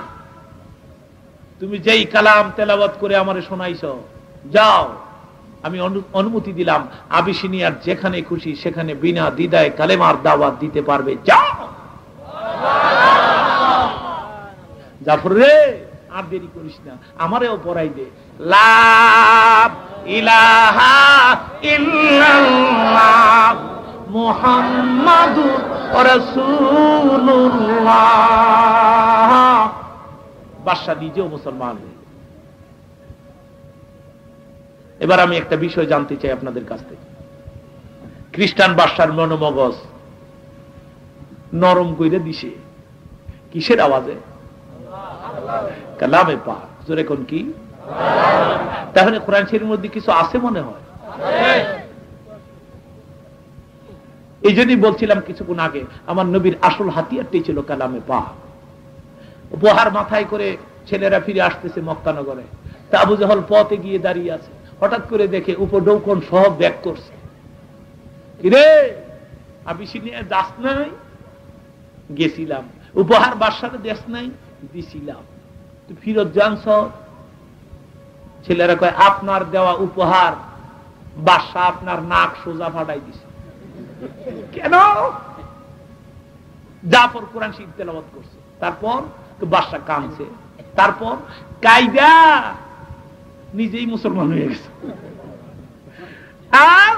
তুমি যেই কালাম তেলাওয়াত করে আমারে শোনাইছো যাও আমি অনুমতি দিলাম আবিসিনিয়ার যেখানে খুশি সেখানে বিনা দ্বিধায় কালেমার দাওয়াত দিতে পারবে যাও জাফর রে আর দেরি করিস না আমারেও পড়াই দে লা ইলাহা ইল্লাল্লাহ মুহাম্মাদুর রাসূলুল্লাহ বাদশা নিজেও মুসলমান হয়ে গেল। এবার আমি একটা বিষয় জানতে চাই আপনাদের কাছ থেকে খ্রিস্টান বাদশার মনোমগজ নরম কইরে দিছে কিসের আওয়াজে কালামে পাক জোরে কোন কি তাহলে কোরআন শরীফের মধ্যে কিছু আছে মনে হয় এই জন্যই বলছিলাম কিছুক্ষণ আগে আমার নবীর আসল হাতিয়ারটি ছিল কালামে পাক উপহার মাথায় করে ছেলেরা ফিরে আসতেছে মক্কা নগরে তা আবু জাহল পথে গিয়ে দাঁড়িয়ে আছে হঠাৎ করে দেখে উপঢৌকন সহ ব্যাক করছে কিরে আবিসিনিয়া যাস নাই গেছিলাম উপহার বাদশাকে দেশ নাই দিছিলাম তুই ফিরত জানছ ছেলেরা কয় আপনার দেওয়া উপহার বাদশা আপনার নাক সোজা ফাটাই দিছে কেন জাফর কোরআন শরীফ তেলাওয়াত করছে তারপর বাদশা কাঁদছে তারপর কায়দা নিজেই মুসলমান হয়ে গেছে আর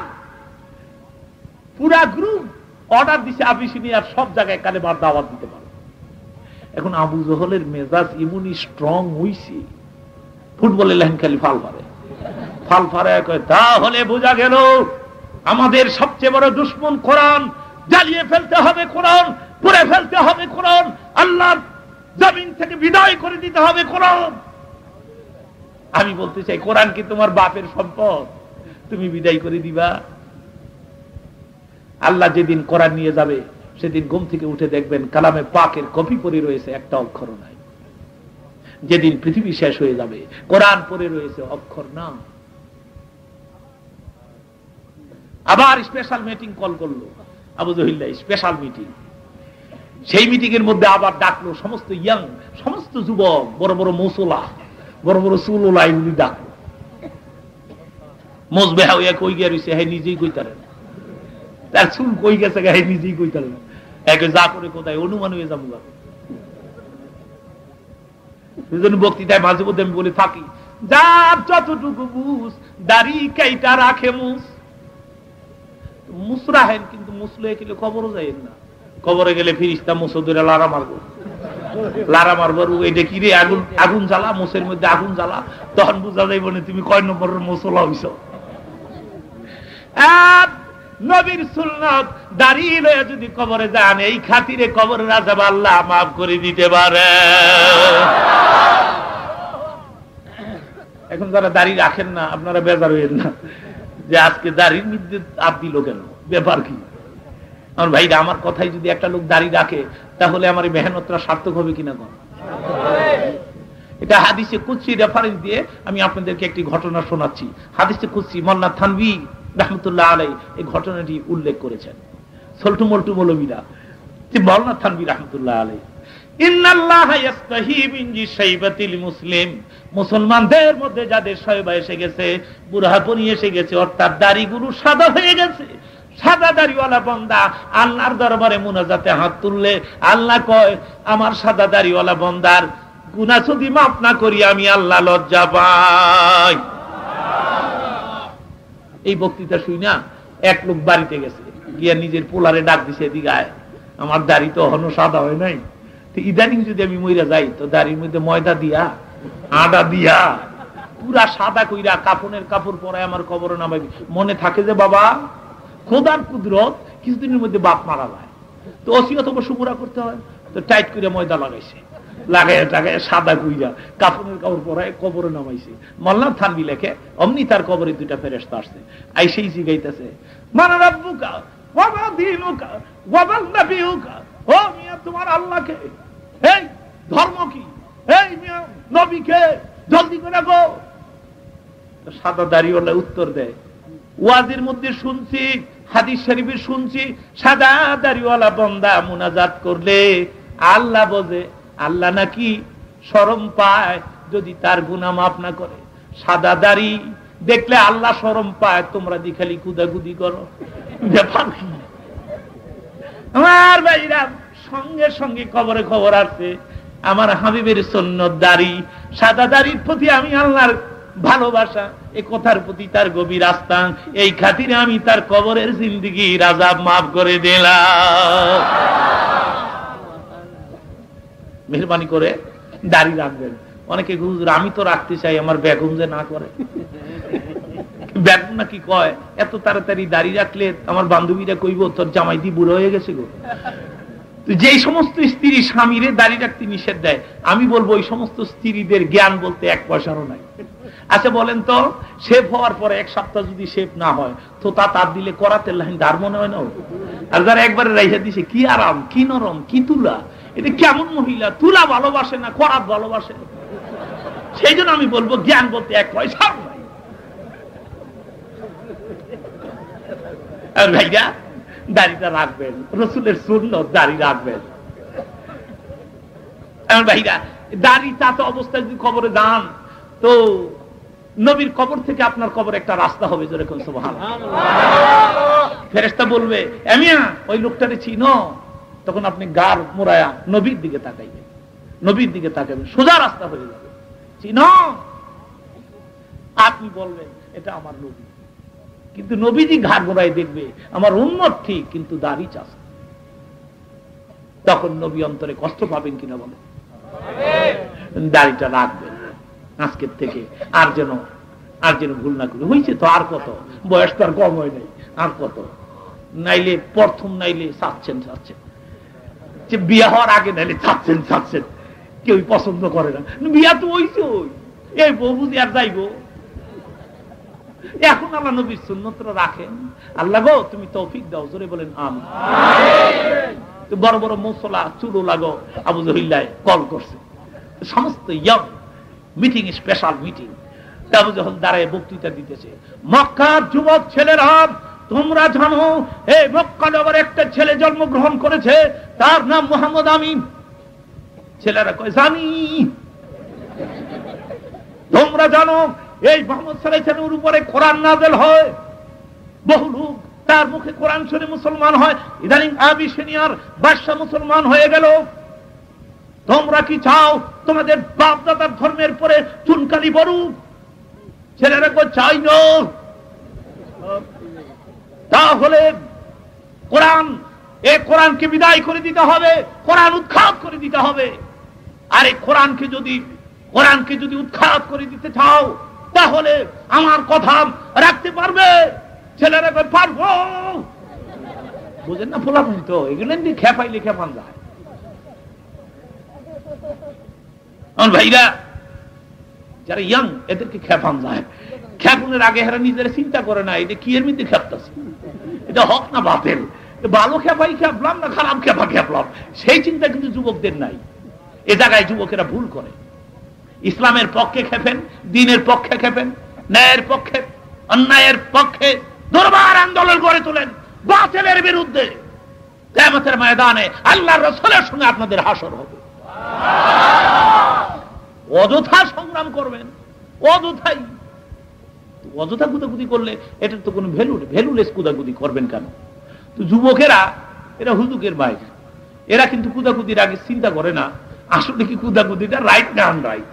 পুরা গ্রুপ অর্ডার দিছে আবিসিনিয়ার সব জায়গায় কালেমার দাওয়াত দিতে পারে এখন আবু জহলের মেজাজ এমনই স্ট্রং হইছে ফুটবলের লাইন খালি ফাল ফারে তাহলে বোঝা গেল আমাদের সবচেয়ে বড় দুশমন কোরআন জ্বালিয়ে ফেলতে হবে কোরআন পুড়ে ফেলতে হবে কোরআন আল্লাহর জমিন থেকে বিদায় করে দিতে হবে কোরআন আমি বলতে চাই কোরআন কি তোমার বাপের সম্পদ তুমি বিদায় করে দিবা আল্লাহ যেদিন কোরআন নিয়ে যাবে সেদিন ঘুম থেকে উঠে দেখবেন কালামে পাকের কপি পড়ে রয়েছে একটা অক্ষর নাই যেদিন পৃথিবী শেষ হয়ে যাবে কোরআন পড়ে রয়েছে অক্ষর না আবার স্পেশাল মিটিং কল করলো আবু জহিল স্পেশাল মিটিং সেই মিটিং এর মধ্যে আবার ডাকলো সমস্ত ইয়াং সমস্ত যুবক বড় বড় মুসলা বড় বড় চুলোলা এগুলি ডাকলো মজবেহা হইয়া কই গিয়ে রয়েছে হ্যাঁ নিজেই কইতারেন তার চুল কই গেছে হ্যাঁ নিজেই কইতারেন একে যা করে কোথায় অনুমান হয়ে যাবো বক্তৃতায় মাঝে মধ্যে আমি বলে থাকি যার যতটুকু বুঝ দাড়ি কাইটা রাখে মুসরাহেন কিন্তু মুসলে গেলে কবরও যাইেন না কবরে গেলে ফিরিস্তা মুসো ধরে লারা মারবো এটা কি রে আগুন জ্বালা মুসের মধ্যে আগুন জ্বালা তখন বুঝা যাইব না তুমি কয় নম্বরের মুসলা হইছ নবীর সুন্নাত দাঁড়িয়ে লয়ে যদি কবরে যান এই খাতিরে কবরের আযাব আল্লাহ মাফ করে দিতে পারে এখন যারা দাড়ি রাখেন না আপনারা বেজার হইেন না যে আজকে দাড়ির মধ্যে আপ দিল কেন ব্যাপার কি আমার ভাইরা আমার কথাই যদি একটা লোক দাড়ি রাখে তাহলে আমার এই মেহনতটা সার্থক হবে কিনা কোন এটা হাদিসে কুদসি রেফারেন্স দিয়ে আমি আপনাদেরকে একটি ঘটনা শোনাচ্ছি হাদিসে কুদসি মোল্লা থানভী রাহমাতুল্লাহ আলাইহি এই ঘটনাটি উল্লেখ করেছেন সল্টু মল্টু মৌলবীরা যে মোল্লা থানভী রাহমাতুল্লাহ আলাইহি ইন্নাল্লাহা ইস্তাহি মিন শাইবাতিল মুসলিম, মুসলমানদের মধ্যে যাদের শয়বা এসে গেছে, বুড়াপনি এসে গেছে, অর্থাৎ দাড়িগুলো সাদা হয়ে গেছে, সাদা দাড়িওয়ালা বান্দা আল্লাহর দরবারে মুনাজাতে হাত তুললে আল্লাহ কয়, আমার সাদা দাড়িওয়ালা বান্দার গুনাহ যদি মাফ না করি আমি আল্লাহ লজ্জা পাই। এই বক্তৃতা শুই না এক লোক বাড়িতে গেছে, গিয়া নিজের পোলারে ডাক দিছে, এদিকে আয়, আমার দাড়ি তো এখনো সাদা হয় নাই, তো ইদানিং যদি আমি মইরা যাই তো দাড়ির মধ্যে ময়দা দিয়া আদা দিয়া পুরা সাদা কইরা কাফনের কাপড় পরায় আমার কবরে নামাবি। মনে থাকে যে বাবা খোদার কুদরত, কিছুদিনের মধ্যে বাপ মারা যায়, তো ওসিয়ত অবশ্য পুরা করতে হয়, তো টাইট করে ময়দা লাগাইছে, লাগাইয়া টাগায় সাদা কইরা কাফনের কাপড় পরায় কবরে নামাইছে। মোল্লা থানবি লেখে অমনি তার কবরে দুইটা ফেরেশতা আসছে, আইসেই জিগাইতেছে মান রাব্বুকা ওয়া মা দীনুকা ওয়া মান নাবিয়ুকা, ও মিয়া তোমার আল্লাহকে, এই ধর্ম কি, এই মিয়া নবীকে, জলদি করে গো। সাদা দাড়িওয়ালা উত্তর দেয়, ওয়াজের মধ্যে শুনছি, হাদিস শরীফে শুনছি, সাদা দাড়িওয়ালা বান্দা মুনাজাত করলে আল্লাহ বোঝে, আল্লাহ নাকি শরম পায় যদি তার গুনাহ মাফ না করে। সাদা দাড়ি দেখলে আল্লাহ শরম পায়, তোমরা দি খালি কুদাকুদি করো, ব্যাপার কি? আমার ভাইরা সঙ্গে সঙ্গে কবরে খবর আসছে, আমার হাবিবের সুন্নত দাড়ি, সাদা দাড়ির প্রতি আমি আল্লাহর ভালোবাসা, এই কথার প্রতি তার গভীর আস্থা, এই খাতিরে আমি তার কবরের জিন্দেগির আযাব মাফ করে দিলাম। মেহরবানি করে দাড়ি রাখবেন। অনেকে হুজুর আমি তো রাখতে চাই, আমার বেগম যে না করে, বেগম নাকি কয় এত তাড়াতাড়ি দাড়ি রাখলে আমার বান্ধবীরা কইব তোর জামাই দি বুড়ো হয়ে গেছে গো। যেই সমস্ত স্ত্রী স্বামীরে দাড়ি রাখতে নিষেধ দেয়, আমি বলবো ওই সমস্ত স্ত্রীদের জ্ঞান বলতে এক পয়সারও নাই। আচ্ছা বলেন তো, শেভ হওয়ার পরে এক সপ্তাহ যদি শেভ না হয় তো তা তার দিলে করাতে লাইন দার মনে হয় না? আর যারা একবারে রাইখা দিছে, কি আরাম, কি নরম, কি তুলা, এটা কেমন মহিলা, তুলা ভালোবাসে না করাত ভালোবাসে। সেই জন্য আমি বলবো জ্ঞান বলতে এক পয়সাও নাই। আর ভাইরা দাড়িটা রাখবেন, রসুলের সুন্নত দাড়ি রাখবেন। ভাইরা দাড়ি চাচা অবস্থায় যদি কবরে যান তো নবীর কবর থেকে আপনার কবর একটা রাস্তা হবে, যেরকম সুবহানাল্লাহ। ফেরেশতা বলবে এমিয়া ওই লোকটারে চিনো, তখন আপনি গার মোড়ায়া নবীর দিকে তাকাইবেন, নবীর দিকে তাকাবেন, সোজা রাস্তা হয়ে যাবে। চিনো? আপনি বলবেন এটা আমার নবী, কিন্তু নবীজি ঘাট মোড়ায় দেখবে আমার উম্মত ঠিক, কিন্তু দাড়ি চাচা। তখন নবী অন্তরে কষ্ট পাবেন কিনা বলে? দাড়িটা রাখবেন আজকের থেকে, আর যেন ভুল না করে। হয়েছে তো আর কত, বয়স তো আর কম হয় নাই, আর কত, নাইলে প্রথম নাইলে চাচ্ছেন যে বিয়ে হওয়ার আগে নাইলে চাচ্ছেন, কেউ পছন্দ করে না, বিয়া তো হইছে, ওই এই বউ বুঝি আর যাইব। এখন আল্লাহ নবীর সুন্নতরা রাখেন, আল্লাহ গো তুমি তৌফিক দাও, জোরে বলেন আমিন। বড় বড় মুসলা চুলো লাগো, আবু জহিল্লাহ কল করছে, সমস্ত ইয়ং মিটিং, স্পেশাল মিটিং, আবু জহল দাঁড়ায় বক্তৃতা দিতেছে। মক্কার যুবক ছেলেরা তোমরা জানো এই মক্কা নগরে একটা ছেলে জন্মগ্রহণ করেছে, তার নাম মুহাম্মদ আমিন। ছেলেরা কয় জানি। তোমরা জানো এই মুহাম্মদ সাল্লাল্লাহু আলাইহি ওয়াসাল্লামের উপরে কোরআন নাযিল হয়, বহু লোক তার মুখে কোরআন শুনে মুসলমান হয়, ইদানিং আবিসিনিয়ার বাদশা মুসলমান হয়ে গেল। তোমরা কি চাও তোমাদের বাপ দাদার ধর্মের পরে চুনকালি বড়ুক? ছেলেরা কয় চাই না। তাহলে কোরআনকে বিদায় করে দিতে হবে, কোরআন উৎখাত করে দিতে হবে। আর এই কোরআনকে যদি উৎখাত করে দিতে চাও তাহলে আমার কথা রাখতে পারবে? ছেলেরা কয় পারবো। বুঝেন না ফোলাফুন তো এগুলো খেপাইলে খেপান যায়। ভাইরা যারা ইয়াং এদেরকে খেপান যায়, খেপানোর আগে এরা নিজেরা চিন্তা করে না এটা কি এর মধ্যে খেপতেছে, এটা হক না বাতিল, ভালো খেপাই খেপলাম না খারাপ খেপলাম, সেই চিন্তা কিন্তু যুবকদের নাই। এ জায়গায় যুবকেরা ভুল করে। ইসলামের পক্ষে খেপেন, দ্বীনের পক্ষে খেপেন, ন্যায়ের পক্ষে, অন্যায়ের পক্ষে দরবার আন্দোলন গড়ে তোলেন বাতিলের বিরুদ্ধে। কিয়ামতের ময়দানে আল্লাহর রাসূলের সঙ্গে আপনাদের হাসর হবে। অযথা সংগ্রাম করবেন, অযথাই। অযথা কুদাকুদি করলে এটার তো কোনো ভ্যালুলেস কুদাকুদি করবেন কেন? তো যুবকেরা এরা হুজুকের বাইরে, এরা কিন্তু কুদাকুদির আগে চিন্তা করে না আসলে কি কুদাকুদিটা রাইট না আনরাইট।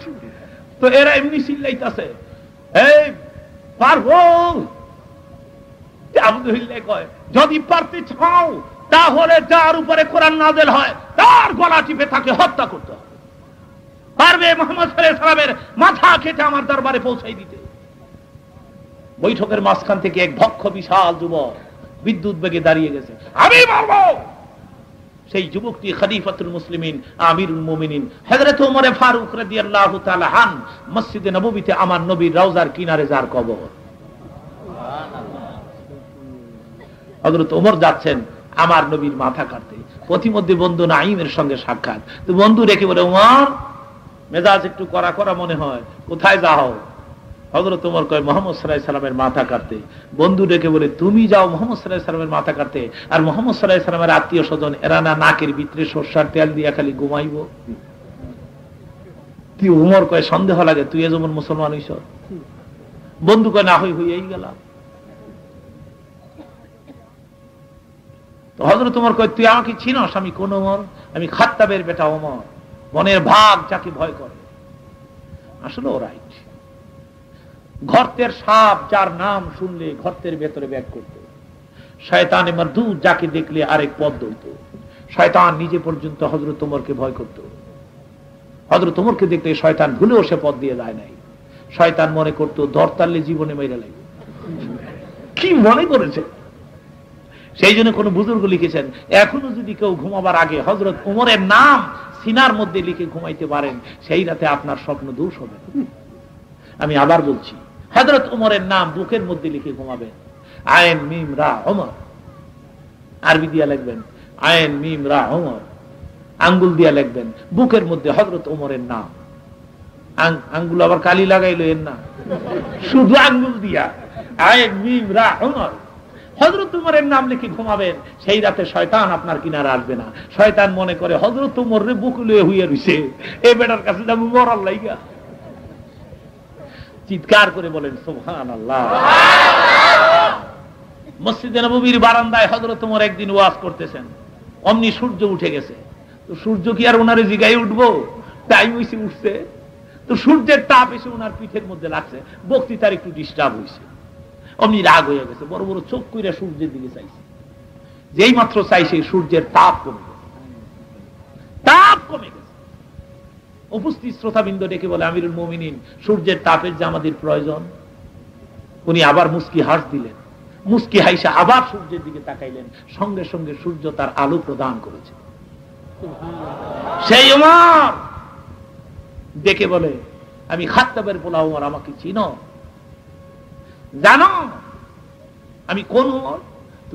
তো এরা এমনি চিল্লাইতেছে, এই পারবো, কয় যদি পারতে চাও তাহলে যার উপরে কোরআন নাযিল হয় তার গলা টিপে তাকে হত্যা করতে হবে। পারবে মুহাম্মদ সাল্লাল্লাহু আলাইহি ওয়াসাল্লামের মাথা কেটে আমার দরবারে পৌঁছাই দিতে। বৈঠকের মাঝখান থেকে এক ভক্ষ বিশাল যুবক বিদ্যুৎ বেগে দাঁড়িয়ে গেছে, আমি বলবো। সেই যুবকটি খলিফাতুল মুসলিমিন আমিরুল মুমিনিন হযরত ওমর ফারুক রাদিয়াল্লাহু তাআলা আন, মসজিদে নববীতে আমার নবীর রওজার কিনারে যার কবর। হযরত ওমর যাচ্ছেন আমার নবীর মাথা কাটতে, প্রতিমধ্যে বন্ধু নাঈমের সঙ্গে সাক্ষাৎ। তো বন্ধু রেখে বলে, ওমর মেজাজ একটু কড়া কড়া মনে হয়, কোথায় যাও? হযরত ওমর কয় মুহাম্মদ সাল্লাল্লাহু আলাইহি সাল্লামের মাথা কাটতে। বন্ধু ডেকে বলে, তুমি যাও মুহাম্মদ সাল্লাল্লাহু আলাইহি সাল্লামের মাথা কাটতে, আর মুহাম্মদ সাল্লাল্লাহু আলাইহি সাল্লামের আত্মীয় স্বজন এরা না নাকের ভিতরে সরষার তেল দিয়া খালি ঘুমাইব? তুই ওমর কয় সন্দেহ লাগে, তুই যেমন মুসলমান হইছ। বন্ধু কয় না হইয়াই গেলাম। তো হযরত ওমর কয়, তুই আমাকে চিনস? আমি কোন ওমর? আমি খাত্তাবের বেটা ওমর, মনের ভাগ যাকে ভয় করে। আসলে ও রাইট। গর্তের সাপ যার নাম শুনলে গর্তের ভেতরে ব্যাগ করত, শয়তানে মারদুদ যাকে দেখলে আরেক পথ ধরত। শয়তান নিজে পর্যন্ত হযরত ওমরকে ভয় করত। হযরত ওমরকে দেখলে শয়তান ভুলেও সে পথ দিয়ে যায় নাই। শয়তান মনে করত দরতালে জীবনে মেরে লাগবে। কি মনে করেছে? সেই জন্য কোন বুজুর্গ লিখেছেন, এখনো যদি কেউ ঘুমাবার আগে হযরত ওমরের নাম সিনার মধ্যে লিখে ঘুমাইতে পারেন, সেই রাতে আপনার স্বপ্ন দোষ হবে। আমি আবার বলছি, হযরত ওমরের নাম বুকের মধ্যে লিখে ঘুমাবেন। আইন মিম রা ওমর, আরবি দিয়া লিখবেন আইন মিম রা ওমর, আঙ্গুল দিয়া লিখবেন বুকের মধ্যে হযরত ওমরের নাম। আঙ্গুল আবার কালি লাগাইলো এর না, শুধু আঙ্গুল দিয়া আইন মিম রা ওমর হযরত ওমরের নাম লিখে ঘুমাবেন। সেই রাতে শয়তান আপনার কিনারে আসবে না। শয়তান মনে করে হযরত ওমর রে বুক লয়ে হইয়া রইছে, এই বেটার কাছে যাবো মরার লাইগা। চিৎকার করে বলেন সুবহানাল্লাহ। মসজিদে নববীর বারান্দায় হযরত ওমর একদিন ওয়াজ করতেছেন, অমনি সূর্য উঠে গেছে। তো সূর্য কি আর ওনারে জিগাই উঠবো? টাইম হইছে, উঠছে। তো সূর্যের তাপ এসে ওনার পিঠের মধ্যে লাগছে, বক্তৃতার একটু ডিস্টার্ব হয়েছে। অমনি রাগ হয়ে গেছে, বড় বড় চোখ কইরা সূর্যের দিকে চাইছে। যেই মাত্র চাইছে সূর্যের তাপ কমে গেছে, তাপ কমে গেছে। উপস্থিত শ্রোতাবৃন্দ ডেকে বলে, আমিরুল মুমিনিন, সূর্যের তাপের যে আমাদের প্রয়োজন। উনি আবার মুস্কি হাস দিলেন, মুস্কি হাইসা আবার সূর্যের দিকে তাকাইলেন, সঙ্গে সঙ্গে সূর্য তার আলো প্রদান করেছে। সেই ওমর ডেকে বলে, আমি খাত্তাবের পোলা ওমর, আমাকে চিনো? জানো আমি কোন ওমর?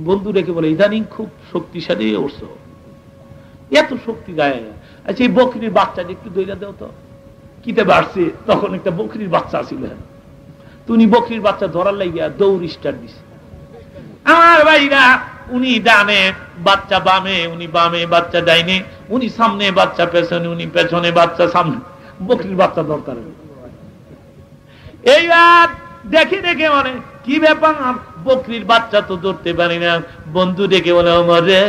বন্ধু ডেকে বলে, ইদানিং খুব শক্তিশালী উঠছো, এত শক্তি গায়ে। আচ্ছা, এই বকরির বাচ্চাটা একটু দইরা দেও তো। কিতে বাড়ছে? তখন একটা বকরির বাচ্চা ছিল। তুমি বকরির বাচ্চা ধরার লাগিয়া দৌড় স্টার্ট দিছে। আমার ভাইরা, উনি ডানে বাচ্চা বামে, উনি বামে বাচ্চা ডাইনে, উনি সামনে বাচ্চা পেছনে, উনি পেছনে বাচ্চা সামনে, বকরির বাচ্চা দরকার। এইবার দেখে দেখে মানে কি ব্যাপার, বকরির বাচ্চা তো ধরতে পারি না। বন্ধু ডেকে বলে, ওমর রে,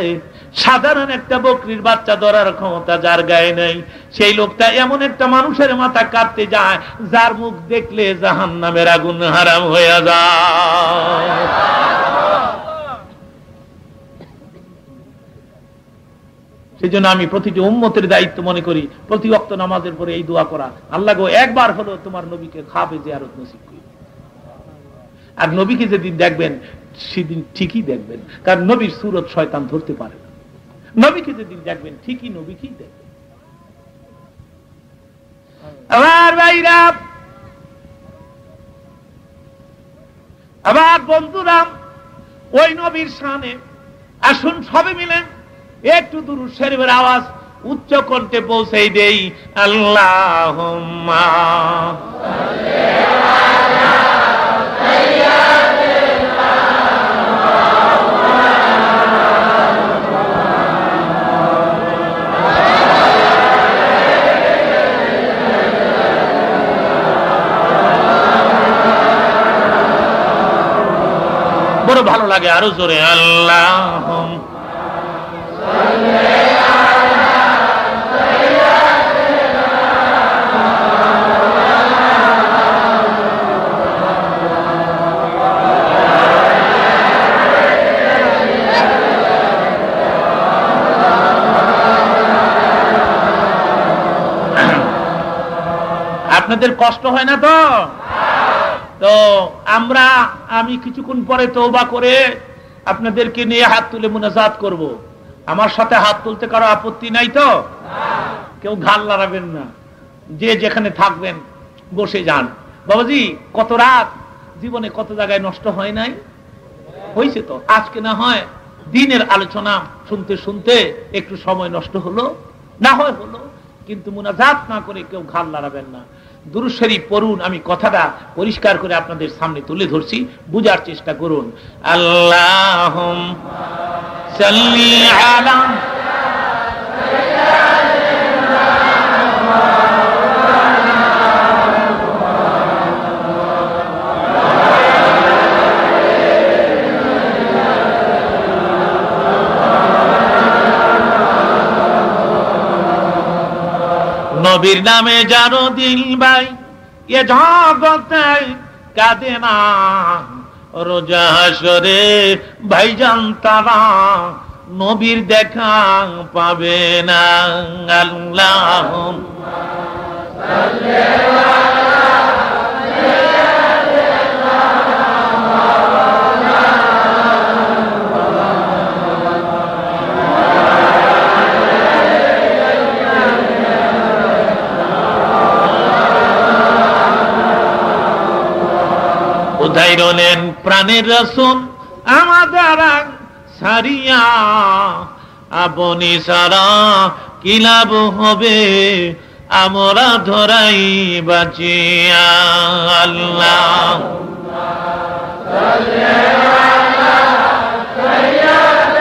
সাধারণ একটা বকরির বাচ্চা ধরার ক্ষমতা যার গায়ে নেই, সেই লোকটা এমন একটা মানুষের মাথা কাটতে যায় যার মুখ দেখলে জাহান্নামের আগুন হারাম হয়ে যায়। সেই জন্য আমি প্রতিটি উম্মতের দায়িত্ব মনে করি, প্রতি ওয়াক্ত নামাজের পরে এই দোয়া করা, আল্লাহ গো একবার হলো তোমার নবীকে খাবে জিয়ারত নসিব করি। আর নবীকে যেদিন দেখবেন সেদিন ঠিকই দেখবেন, কারণ নবীর সুরত শয়তান ধরতে পারে না। নবীকে যেদিন দেখবেন ঠিকই নবীকেই দেখবেন। আমার ভাইরা, আবার বন্ধুরা, ওই নবীর শানে আসুন সবে মিলে একটু দুরূদ শরীফের আওয়াজ উচ্চ কণ্ঠে পৌঁছে দেই। আল্লাহুম্মা ভালো লাগে আরো জোরে আল্লাহুম্মা আপনাদের কষ্ট হয় না তো? তো আমি কিছুক্ষণ পরে তওবা করে আপনাদেরকে নিয়ে হাত তুলে মুনাজাত করব। আমার সাথে হাত তুলতে কারো আপত্তি নাই তো? কেউ ঘাড় লড়াবেন না, যে যেখানে থাকবেন বসে যান। বাবাজি, কত রাত জীবনে কত জায়গায় নষ্ট হয় নাই? হয়েছে তো। আজকে না হয় দিনের আলোচনা শুনতে শুনতে একটু সময় নষ্ট হলো, না হয় হলো, কিন্তু মুনাজাত না করে কেউ ঘাড় লড়াবেন না। দুরূদ শরীফ পড়ুন। আমি কথাটা পরিষ্কার করে আপনাদের সামনে তুলে ধরছি, বুঝার চেষ্টা করুন। আল্লাহুম্মা সাল্লি আলা নবীর নামে জানো দিল ভাই, এ জগতে কাঁদে না, রোজা হাসরে ভাইজান তারা নবীর দেখা পাবে না। আল্লাহুম্মা সাল্লি আলা উদাইরলেন প্রাণের রাসূল আমাদের সারিয়া, আপনি সারা কি লাভ হবে আমরা ধরাই বাঁচিয়া। আল্লাহুম্মা সাল্লি আলা সাইয়্যিদিনা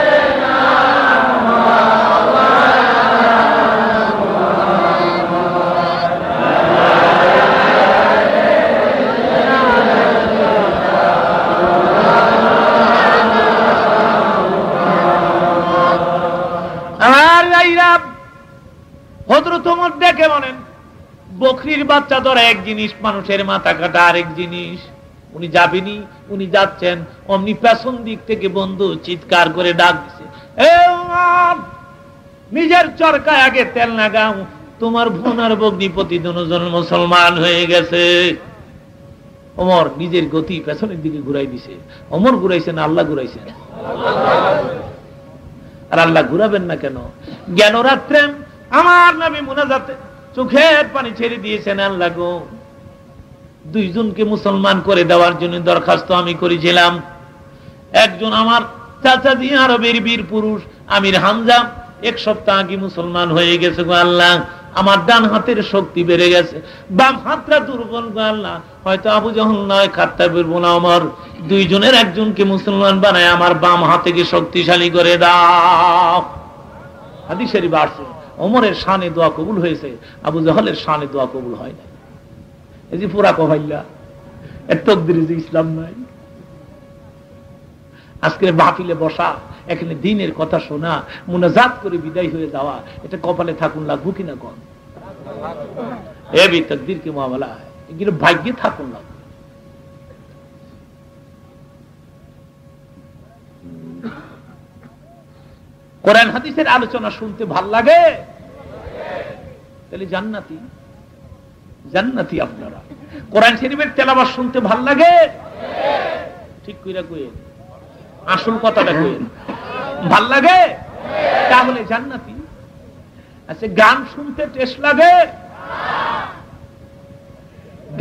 হযরত ওমর দেখে বলেন, বকরির বাচ্চা ধরা এক জিনিস, মানুষের মাথা কাটা আরেক জিনিস। উনি যাবেনি, উনি যাচ্ছেন, অমনি পেছন দিক থেকে বন্ধু চিৎকার করে ডাক দিছে, এ ওমর, নিজের চরকায় আগে তেল লাগাও, তোমার বোন আর ভগ্নিপতি দুজন মুসলমান হয়ে গেছে। ওমর নিজের গতি পেছনের দিকে ঘুরাই দিছে। ওমর ঘুরাইছেন, আল্লাহ ঘুরাইছেন। আর আল্লাহ ঘুরাবেন না কেন? গেল রাত্রে আমার নবী মুনাজাতে চোখের পানি ছেড়ে দিয়েছেন, আল্লাহ গো, দুইজনকে মুসলমান করে দেওয়ার জন্য দরখাস্ত আমি করেছিলাম। একজন আমার চাচাজি আরবের বীর পুরুষ আমির হামজা, এক সপ্তাহ আগে মুসলমান হয়ে গেছে গো আল্লাহ। আমার ডান হাতের শক্তি বেড়ে গেছে, বাম হাতটা দুর্বল গো আল্লাহ। হয়তো আবু জহল নয়, খাত্তাবের বোন আমার, দুইজনের একজনকে মুসলমান বানায় আমার বাম হাতকে শক্তিশালী করে দাও। হাদিস শরীফে আসছে ওমরের শানে দোয়া কবুল হয়েছে, আবু জহলের শানে দোয়া কবুল হয় না। এই যে পুরা কভাইল্লা এর তকদিরে যে ইসলাম নাই। আজকে মাহফিলে বসা, এখানে দ্বীনের কথা শোনা, মুনাজাত করে বিদায় হয়ে যাওয়া, এটা কপালে থাকুন লাগবো কিনা কোন? এ ভি তকদির কি মামলা হয়, এগুলো ভাগ্যে থাকুন লাগবে। কোরআন হাদিসের আলোচনা শুনতে ভাল লাগে, তাহলে জান্নাতি জান্নাতি আপনারা। কোরআন শরীফের তেলাওয়াত শুনতে ভাল লাগে, ঠিক কইরা কইেন, আসল কথাটা কইেন, ভাল লাগে, তাহলে জান্নাতি। আচ্ছা, গান শুনতে টেস্ট লাগে?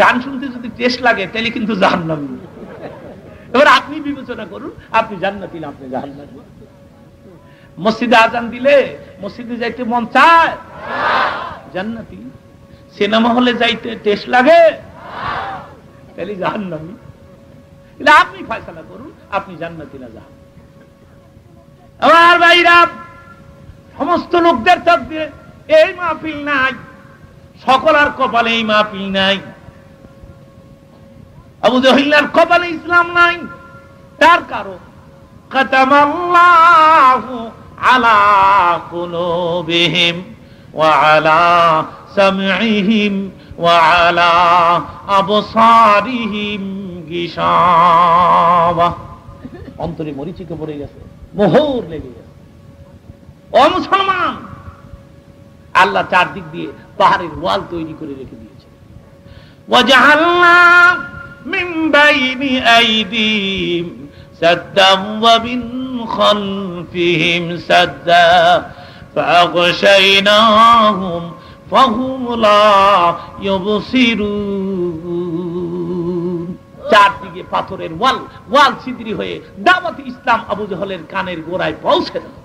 গান শুনতে যদি টেস্ট লাগে তাহলে কিন্তু জাহান্নামী। এবার আপনি বিবেচনা করুন, আপনি জান্নাতি না আপনি জাহান্নামী। মসজিদে আজান দিলে মসজিদে যাইতে মন চায়? জান্নাতি। সিনেমা হলে যাইতে টেস্ট লাগে? তাহলে জাহান্নামী। আপনি ফয়সালা করুন, আপনি জান্নাতি না জাহান্নামী। আমার ভাইরা, সমস্ত লোকদের তাকদীরে এই মাহফিল নাই, সকলের কপালে এই মাহফিল নাই। আবু জহলের কপালে ইসলাম নাই, তার কারণ খাতামাল্লাহু আলা কুলুবিহিম ওয়া আলা সামঈহিম ওয়া আলা আবসারিহিম গিশাওয়া। অন্তরে মরিচিকা পড়ে গেছে, মোহর লেগে গেছে। ও মুসলমান, আল্লাহ চারদিক দিয়ে পাহাড়ের ওয়াল তৈরি করে রেখে দিয়েছে। ওয়াজআলনা মিন বাইনি আইদিহিম সাদ্দাম ওয়া মিন খালফিহিম সাদ্দা ফাগশাইনাহুম ফাহুম লা ইউবসিরুন। চারদিকে পাথরের ওয়াল, ওয়াল ছিদ্রি হয়ে দাওয়াত ইসলাম আবু জাহলের কানের গোড়ায় পৌঁছে গেল।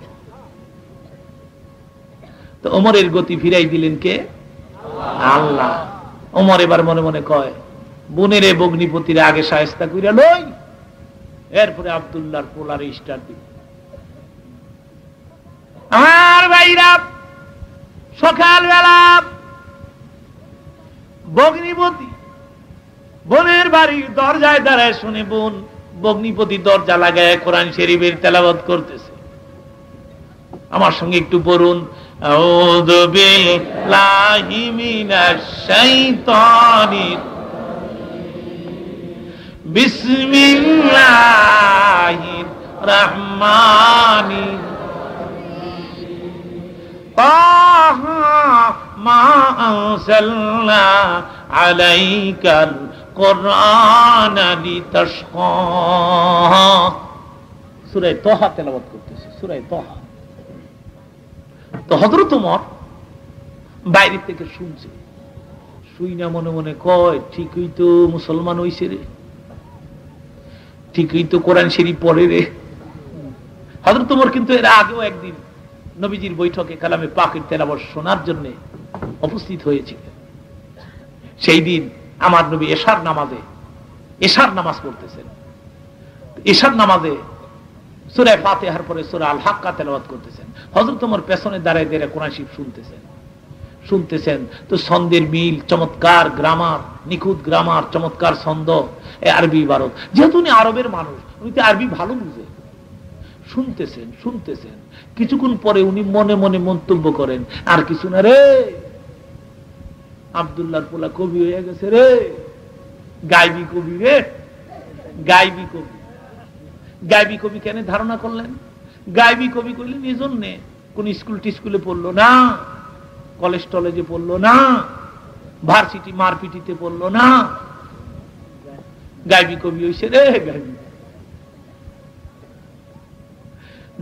তো ওমরের গতি ফিরাই দিলেন কে? আল্লাহ। ওমর এবার মনে মনে কয়, বোনেরে বগ্নিপতিরে আগে শায়েস্তা কইরা লই, এরপরে আব্দুল্লাহর পোলারে স্টার দিব। আমার ভাইরা, সকালবেলা বগ্নিপতি বোনের বাড়ির দরজায় দাঁড়ায় শুনে বোন বগ্নিপতি দরজা লাগায় কোরআন শরীফের তেলাওয়াত করতেছে। আমার সঙ্গে একটু পড়ুন, আউযু বিল্লাহি মিনাশ শাইতানির বিসমিল্লাহির রাহমানির তাহা মা আনসালনা আলাইকাল কুরআনা লিতাশকা। সূরা তাহা তেলাওয়াত করতেছে, সূরা তাহা। তো হযরত ওমর বাইরে থেকে শুনছে, শুই না মনে মনে কয়, ঠিকই তো মুসলমান হইছে রে, ঠিকই তো কোরআন শরীফ পড়ে রে। হযরত ওমর কিন্তু এর আগেও একদিন নবীজির বৈঠকে কালামে পাকের তেলাওয়াত শোনার জন্য উপস্থিত হয়েছিলেন। সেই দিন আমার নবী এশার নামাজ পড়তেছেন। এশার নামাজে সূরা ফাতিহার পরে সূরা আল হাক্কা তেলাওয়াত করতেছেন। হযরত ওমর পেছনে দাঁড়ায় দাঁড়ায় কোরআন শরীফ শুনতেছেন। তো ছন্দের মিল, চমৎকার গ্রামার, নিখুঁত গ্রামার, চমৎকার ছন্দ, আরবি ইবারত। যেহেতু উনি আরবের মানুষ, উনি তো আরবি ভালো বুঝে। শুনতেছেন। কিছুক্ষণ পরে উনি মনে মনে মন্তব্য করেন, আর কিছু না রে, আব্দুল্লাহর পোলা কবি হয়ে গেছে রে, গায়বী কবি রে, গায়বী কবি। গায়বী কবি কেন ধারণা করলেন? গায়বী কবি করলেন এই জন্যে, কোন স্কুল টিস্কুলে পড়লো না, কলেজ টলেজে পড়লো না, ভার্সিটি মারপিটিতে পড়লো না, গায়বী কবি হইছে রে, গায়বী।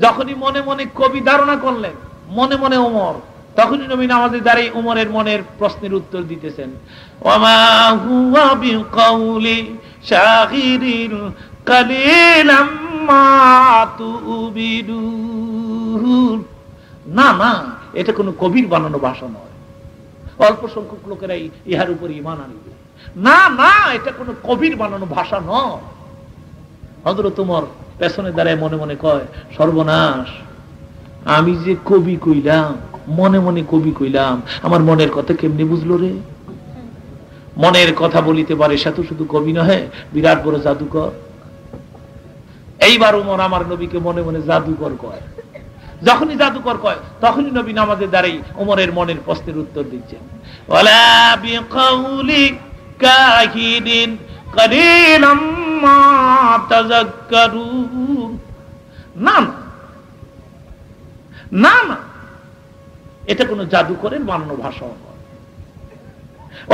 যখনই মনে মনে কবি ধারণা করলেন, মনে মনে ওমর, তখনই নবী নামাজে দাঁড়িয়ে ওমরের মনের প্রশ্নের উত্তর দিতেছেন। ওয়ামা হুয়া বিকাউলি শাগিরিন কালিলাম মা তুবিদুন। না না, এটা কোনো কবির বানানো ভাষা নয়, অল্প সংখ্যক লোকেরাই ইহার উপর ঈমান আনবে। না না, এটা কোনো কবির বানানো ভাষা নয়। হযরত ওমর পেছনে দাঁড়ায় মনে মনে কয়, সর্বনাশ, আমি যে কবি কইলাম, মনে মনে কবি কইলাম, আমার মনের কথা কেমনি বুঝলো রে? মনের কথা বলিতে পারে, সে তো শুধু কবি নহে, বিরাট বড় জাদুকর। এইবার ওমর আমার নবীকে মনে মনে জাদুকর কয়। যখনই জাদুকর কয়, তখনই নবী নামাজে দাঁড়িয়ে ওমরের মনের প্রশ্নের উত্তর দিচ্ছেন। ওয়ালা বিকাউলি কাহিদিন কালিলাম মা তাযাক্কারুন। না না না, এটা কোন জাদুকরের বানানো ভাষা নয়,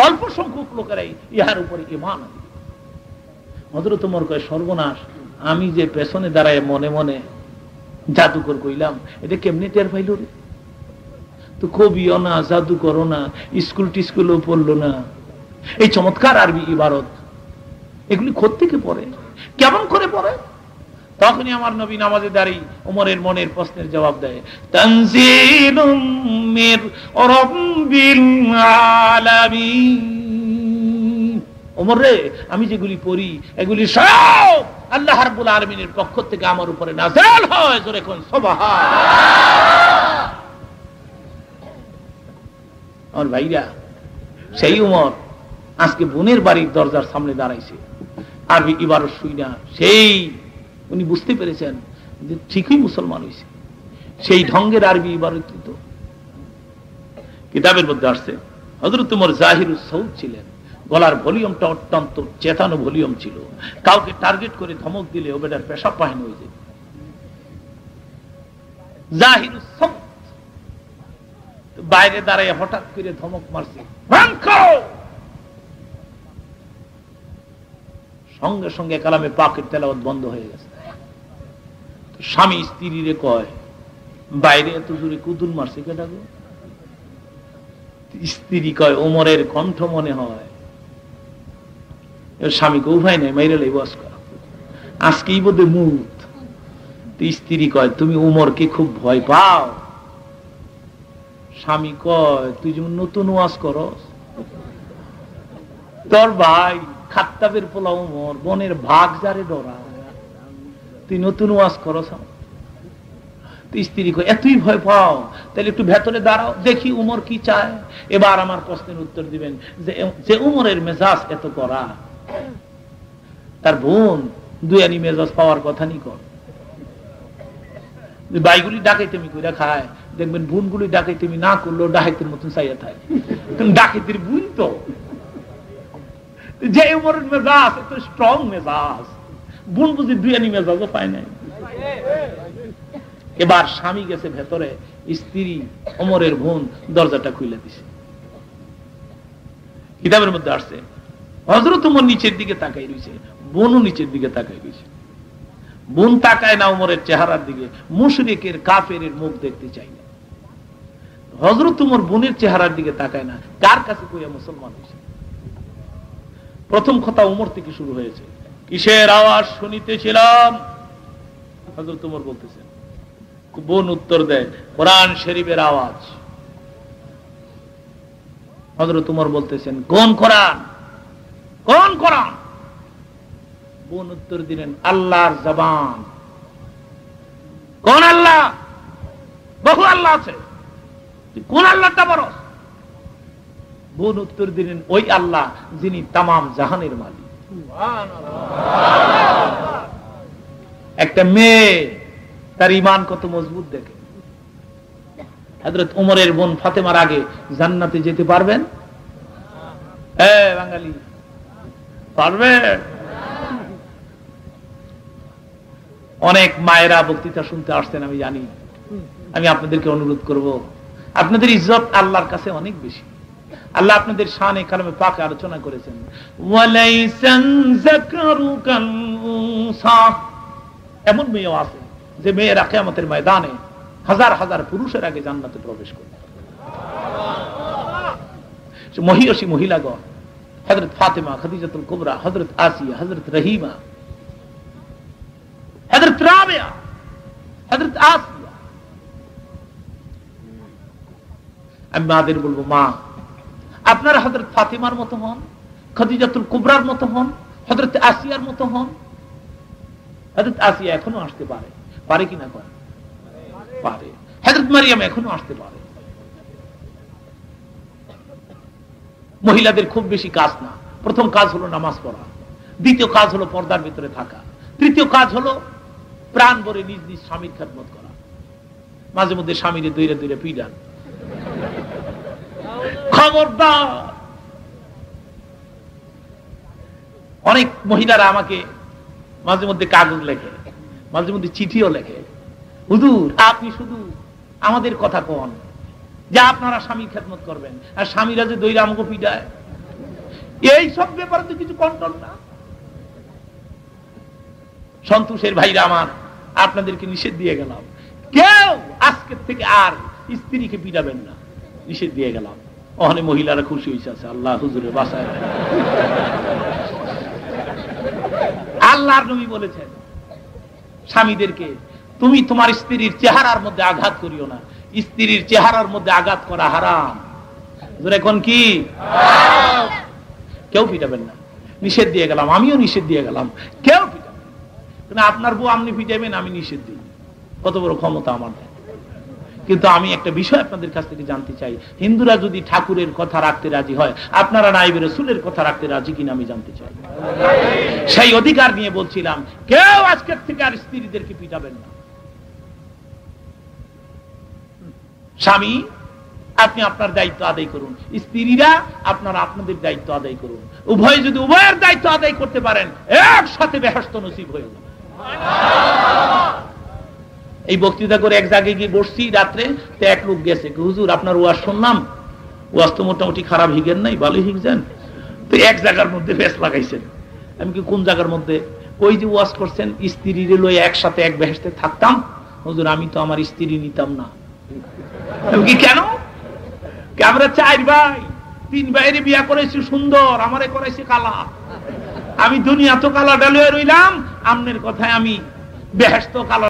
অল্প সংখ্যক লোকেরাই ইহার উপরে ঈমান আনবে। হযরত ওমর কয়, সর্বনাশ, আমি যে পেছনে দাঁড়ায় মনে মনে জাদুকর কইলাম, এটা কেমনে টের পাইল রে? তো কবিও না, জাদুকরও না, স্কুল টিস্কুলও পড়লো না, এই চমৎকার আরবি ইবারত এগুলি কোত্থেকে পড়ে, কেমন করে পড়ে? তখনই আমার নবী নামাজে দাঁড়িয়ে ওমরের মনের প্রশ্নের জবাব দেয়, তানজিলুম মির রাব্বিল আলামিন। ওমর রে, আমি যেগুলি পড়ি এগুলি সব আল্লাহ রাব্বুল আলামিনের পক্ষ থেকে আমার উপরে নাযিল হয়। জোরে কোন সুবহানাল্লাহ। আমার ভাইরা, সেই ওমর আজকে বোনের বাড়ির দরজার সামনে দাঁড়াইছে, আরবি ইবারত শুই না, সেই উনি বুঝতে পেরেছেন যে ঠিকই মুসলমান হয়েছে, সেই ঢঙ্গের আরবি ইবারত কিতাবের মধ্যে আসছে। হযরত উমর জাহিরুস সৌদ ছিলেন, গলার ভলিউমটা অত্যন্ত চেতানো ভলিউম ছিল, কাউকে টার্গেট করে ধমক দিলে ও বেটার পেশাব পায়নি হয়ে যায়। জাহিরুস সৌদ বাইরে দাঁড়ায় হঠাৎ করে ধমক মারছে, সঙ্গে সঙ্গে কালামে পাকের তেলাওয়াত বন্ধ হয়ে গেছে। স্বামী স্ত্রীরে কয়, বাইরে এত জোরে কুদুল মারছে কেটা গো? স্ত্রী কয়, ওমরের কণ্ঠ মনে হয়। স্বামীকে উভয় নেই, মাইরে লাই বস করা, আজকেই বোধে মুত। স্ত্রী কয়, তুমি উমরকে খুব ভয় পাও? স্বামী কয়, তুই যেমন নতুন ওয়াজ করস, তোর ভাই খাত্তাবের পোলা উমর বনের ভাগ যারে ডরা, তুই নতুন ওয়াজ করস? স্ত্রী কয়, এতই ভয় পাও? তাহলে একটু ভেতরে দাঁড়াও, দেখি উমর কি চায়। এবার আমার প্রশ্নের উত্তর দিবেন যে উমরের মেজাজ এত করা, তার বোন দুয়ানি মেজাজ পাওয়ার কথা নি কর। বাইগুলি ডাকাইতেমি কইরা খায়, দেখবেন বোনগুলি ডাকাইতেমি না করলেও ডাকাইতের মতন চাইয়া থাকে। তুমি ডাকাইতের বোন তো, যে উমরের মেজাজ এত স্ট্রং মেজাজ, বোন বুঝি দুয়ানি মেজাজও পায় নাই। এবার স্বামী গেছে ভেতরে, স্ত্রী ওমরের বোন দরজাটা খুলে দিছে। কিতাবের মধ্যে আসছে হযরত ওমর নিচের দিকে তাকাই রইছে, বোনও নিচের দিকে তাকাই রইছে। বোন তাকায় না ওমরের চেহারার দিকে, মুশরিকের কাফেরের মুখ দেখতে চাই না। হযরত ওমর বোনের চেহারার দিকে তাকায় না, কার কাছে কইয়া মুসলমান হয়েছে। প্রথম কথা ওমর থেকে শুরু হয়েছে, কিসের আওয়াজ শুনিতেছিলাম? হযরত ওমর বলতেছেন। বোন উত্তর দেয়, কোরআন শরীফের আওয়াজ। হযরত ওমর বলতেছেন, কোন কোরআন? কোন কোরআন? বোন উত্তর দিলেন, আল্লাহর জবান। কোন আল্লাহ? বহু আল্লাহ আছে, কোন আল্লাহটা বড়? বোন উত্তর দিলেন, ওই আল্লাহ যিনি তামাম জাহানের মালিক। একটা মেয়ে তার ঈমান কত মজবুত দেখে। হযরত ওমরের বোন ফাতেমার আগে জান্নাতে যেতে পারবেন? বাঙালি পারবে? অনেক মায়েরা বক্তৃতা শুনতে আসছেন, আমি জানি। আমি আপনাদেরকে অনুরোধ করব, আপনাদের ইজ্জত আল্লাহর কাছে অনেক বেশি। আল্লাহ আপনাদের শানে কালামে পাকে আলোচনা করেছেন, ওয়ালাইসান যাকারু কাল উনসা। এমন মেয়েও আছে যে মেয়েরা কিয়ামতের ময়দানে হাজার হাজার পুরুষের আগে জান্নাতে প্রবেশ করবে। মহিয়সী মহিলাগণ, হযরত ফাতেমা, খাদিজাতুল কুবরা, হযরত আসিয়া, হযরত রহিমা, হযরত রাবিয়া, হযরত আসিয়া। আমি মাদের বলবো, মা আপনারা হযরত ফাতেমার মতো হন, খাদিজাতুল কুবরার মতো হন, হযরত আসিয়ার মতো হন। হযরত আসিয়া এখনো আসতে পারে, পারে কিনা করে? পারে। হযরত মারিয়াম এখনো আসতে পারে। মহিলাদের খুব বেশি কাজ না। প্রথম কাজ হলো নামাজ পড়া, দ্বিতীয় কাজ হলো পর্দার ভিতরে থাকা, তৃতীয় কাজ হলো প্রাণ ভরে নিজ নিজ স্বামীর খেদমত করা। মাঝে মধ্যে স্বামীরে দৈরে দৈরে পিডান, খবরদার। অনেক মহিলারা আমাকে মাঝে মধ্যে কাগজ লেখে, মাঝে মধ্যে চিঠিও লেখে, হুজুর আপনি শুধু আমাদের কথা কন যে আপনারা স্বামীর খেদমত করবেন, আর স্বামীরা যে দৈরা আমাকে পিডায়, এই সব ব্যাপারে তো কিছু কন্ট্রোল না। সন্তোষের ভাইরা আমার, আপনাদেরকে নিষেধ দিয়ে গেলাম, কেউ আজকের থেকে আর স্ত্রীকে পিডাবেন না, নিষেধ দিয়ে গেলাম। ওখানে মহিলারা খুশি হয়েছে, আছে আল্লাহ হুজুরের বাসায়। আল্লাহর নবী বলেছেন স্বামীদেরকে, তুমি তোমার স্ত্রীর চেহারার মধ্যে আঘাত করিও না, স্ত্রীর চেহারার মধ্যে আঘাত করা হারাম। এখন কি কেউ পিটাবেন না, নিষেধ দিয়ে গেলাম, আমিও নিষেধ দিয়ে গেলাম, কেউ পিটাবেন না। আপনার বউ আপনি পিটাবেন, আমি নিষেধ দিই, কত বড় ক্ষমতা আমার। কিন্তু আমি একটা বিষয় আপনাদের কাছ থেকে জানতে চাই, হিন্দুরা যদি ঠাকুরের কথা রাখতে রাজি হয়, আপনারা নাইবে রাসূলের কথা রাখতে রাজি কিনা আমি জানতে চাই। সেই অধিকার নিয়ে বলছিলাম, কেউ আজকের থেকে আর স্ত্রীদেরকে পিটাবেন না। স্বামী আপনি আপনার দায়িত্ব আদায় করুন, স্ত্রীরা আপনারা আপনাদের দায়িত্ব আদায় করুন। উভয় যদি উভয়ের দায়িত্ব আদায় করতে পারেন একসাথে বেহেশত নসিব হয়ে যাবে। এই বক্তৃতা করে এক জায়গায় গিয়ে বসছি রাত্রে, তো এক লোক গেছে, হুজুর আপনার ওয়াজ শুনলাম, ওয়াজ তো মোটামুটি খারাপ হিগেন নাই, ভালো হিগছেন, তো এক জায়গার মধ্যে বেশ লাগাইছেন। আমি কি কোন জায়গার মধ্যে? ওই যে ওয়াজ করছেন স্ত্রীরে লই একসাথে এক বেহেশতে থাকতাম। হুজুর আমি তো আমার স্ত্রী নিতাম না। কি কেন? আমরা 4 ভাই, 3 ভাইয়ের বিয়া করেছি সুন্দর, আমারে করেছি কালা। আমি দুনিয়া তো কালা ডালুয়ে রইলাম, আমনের কথায় আমি বেহেশত কালা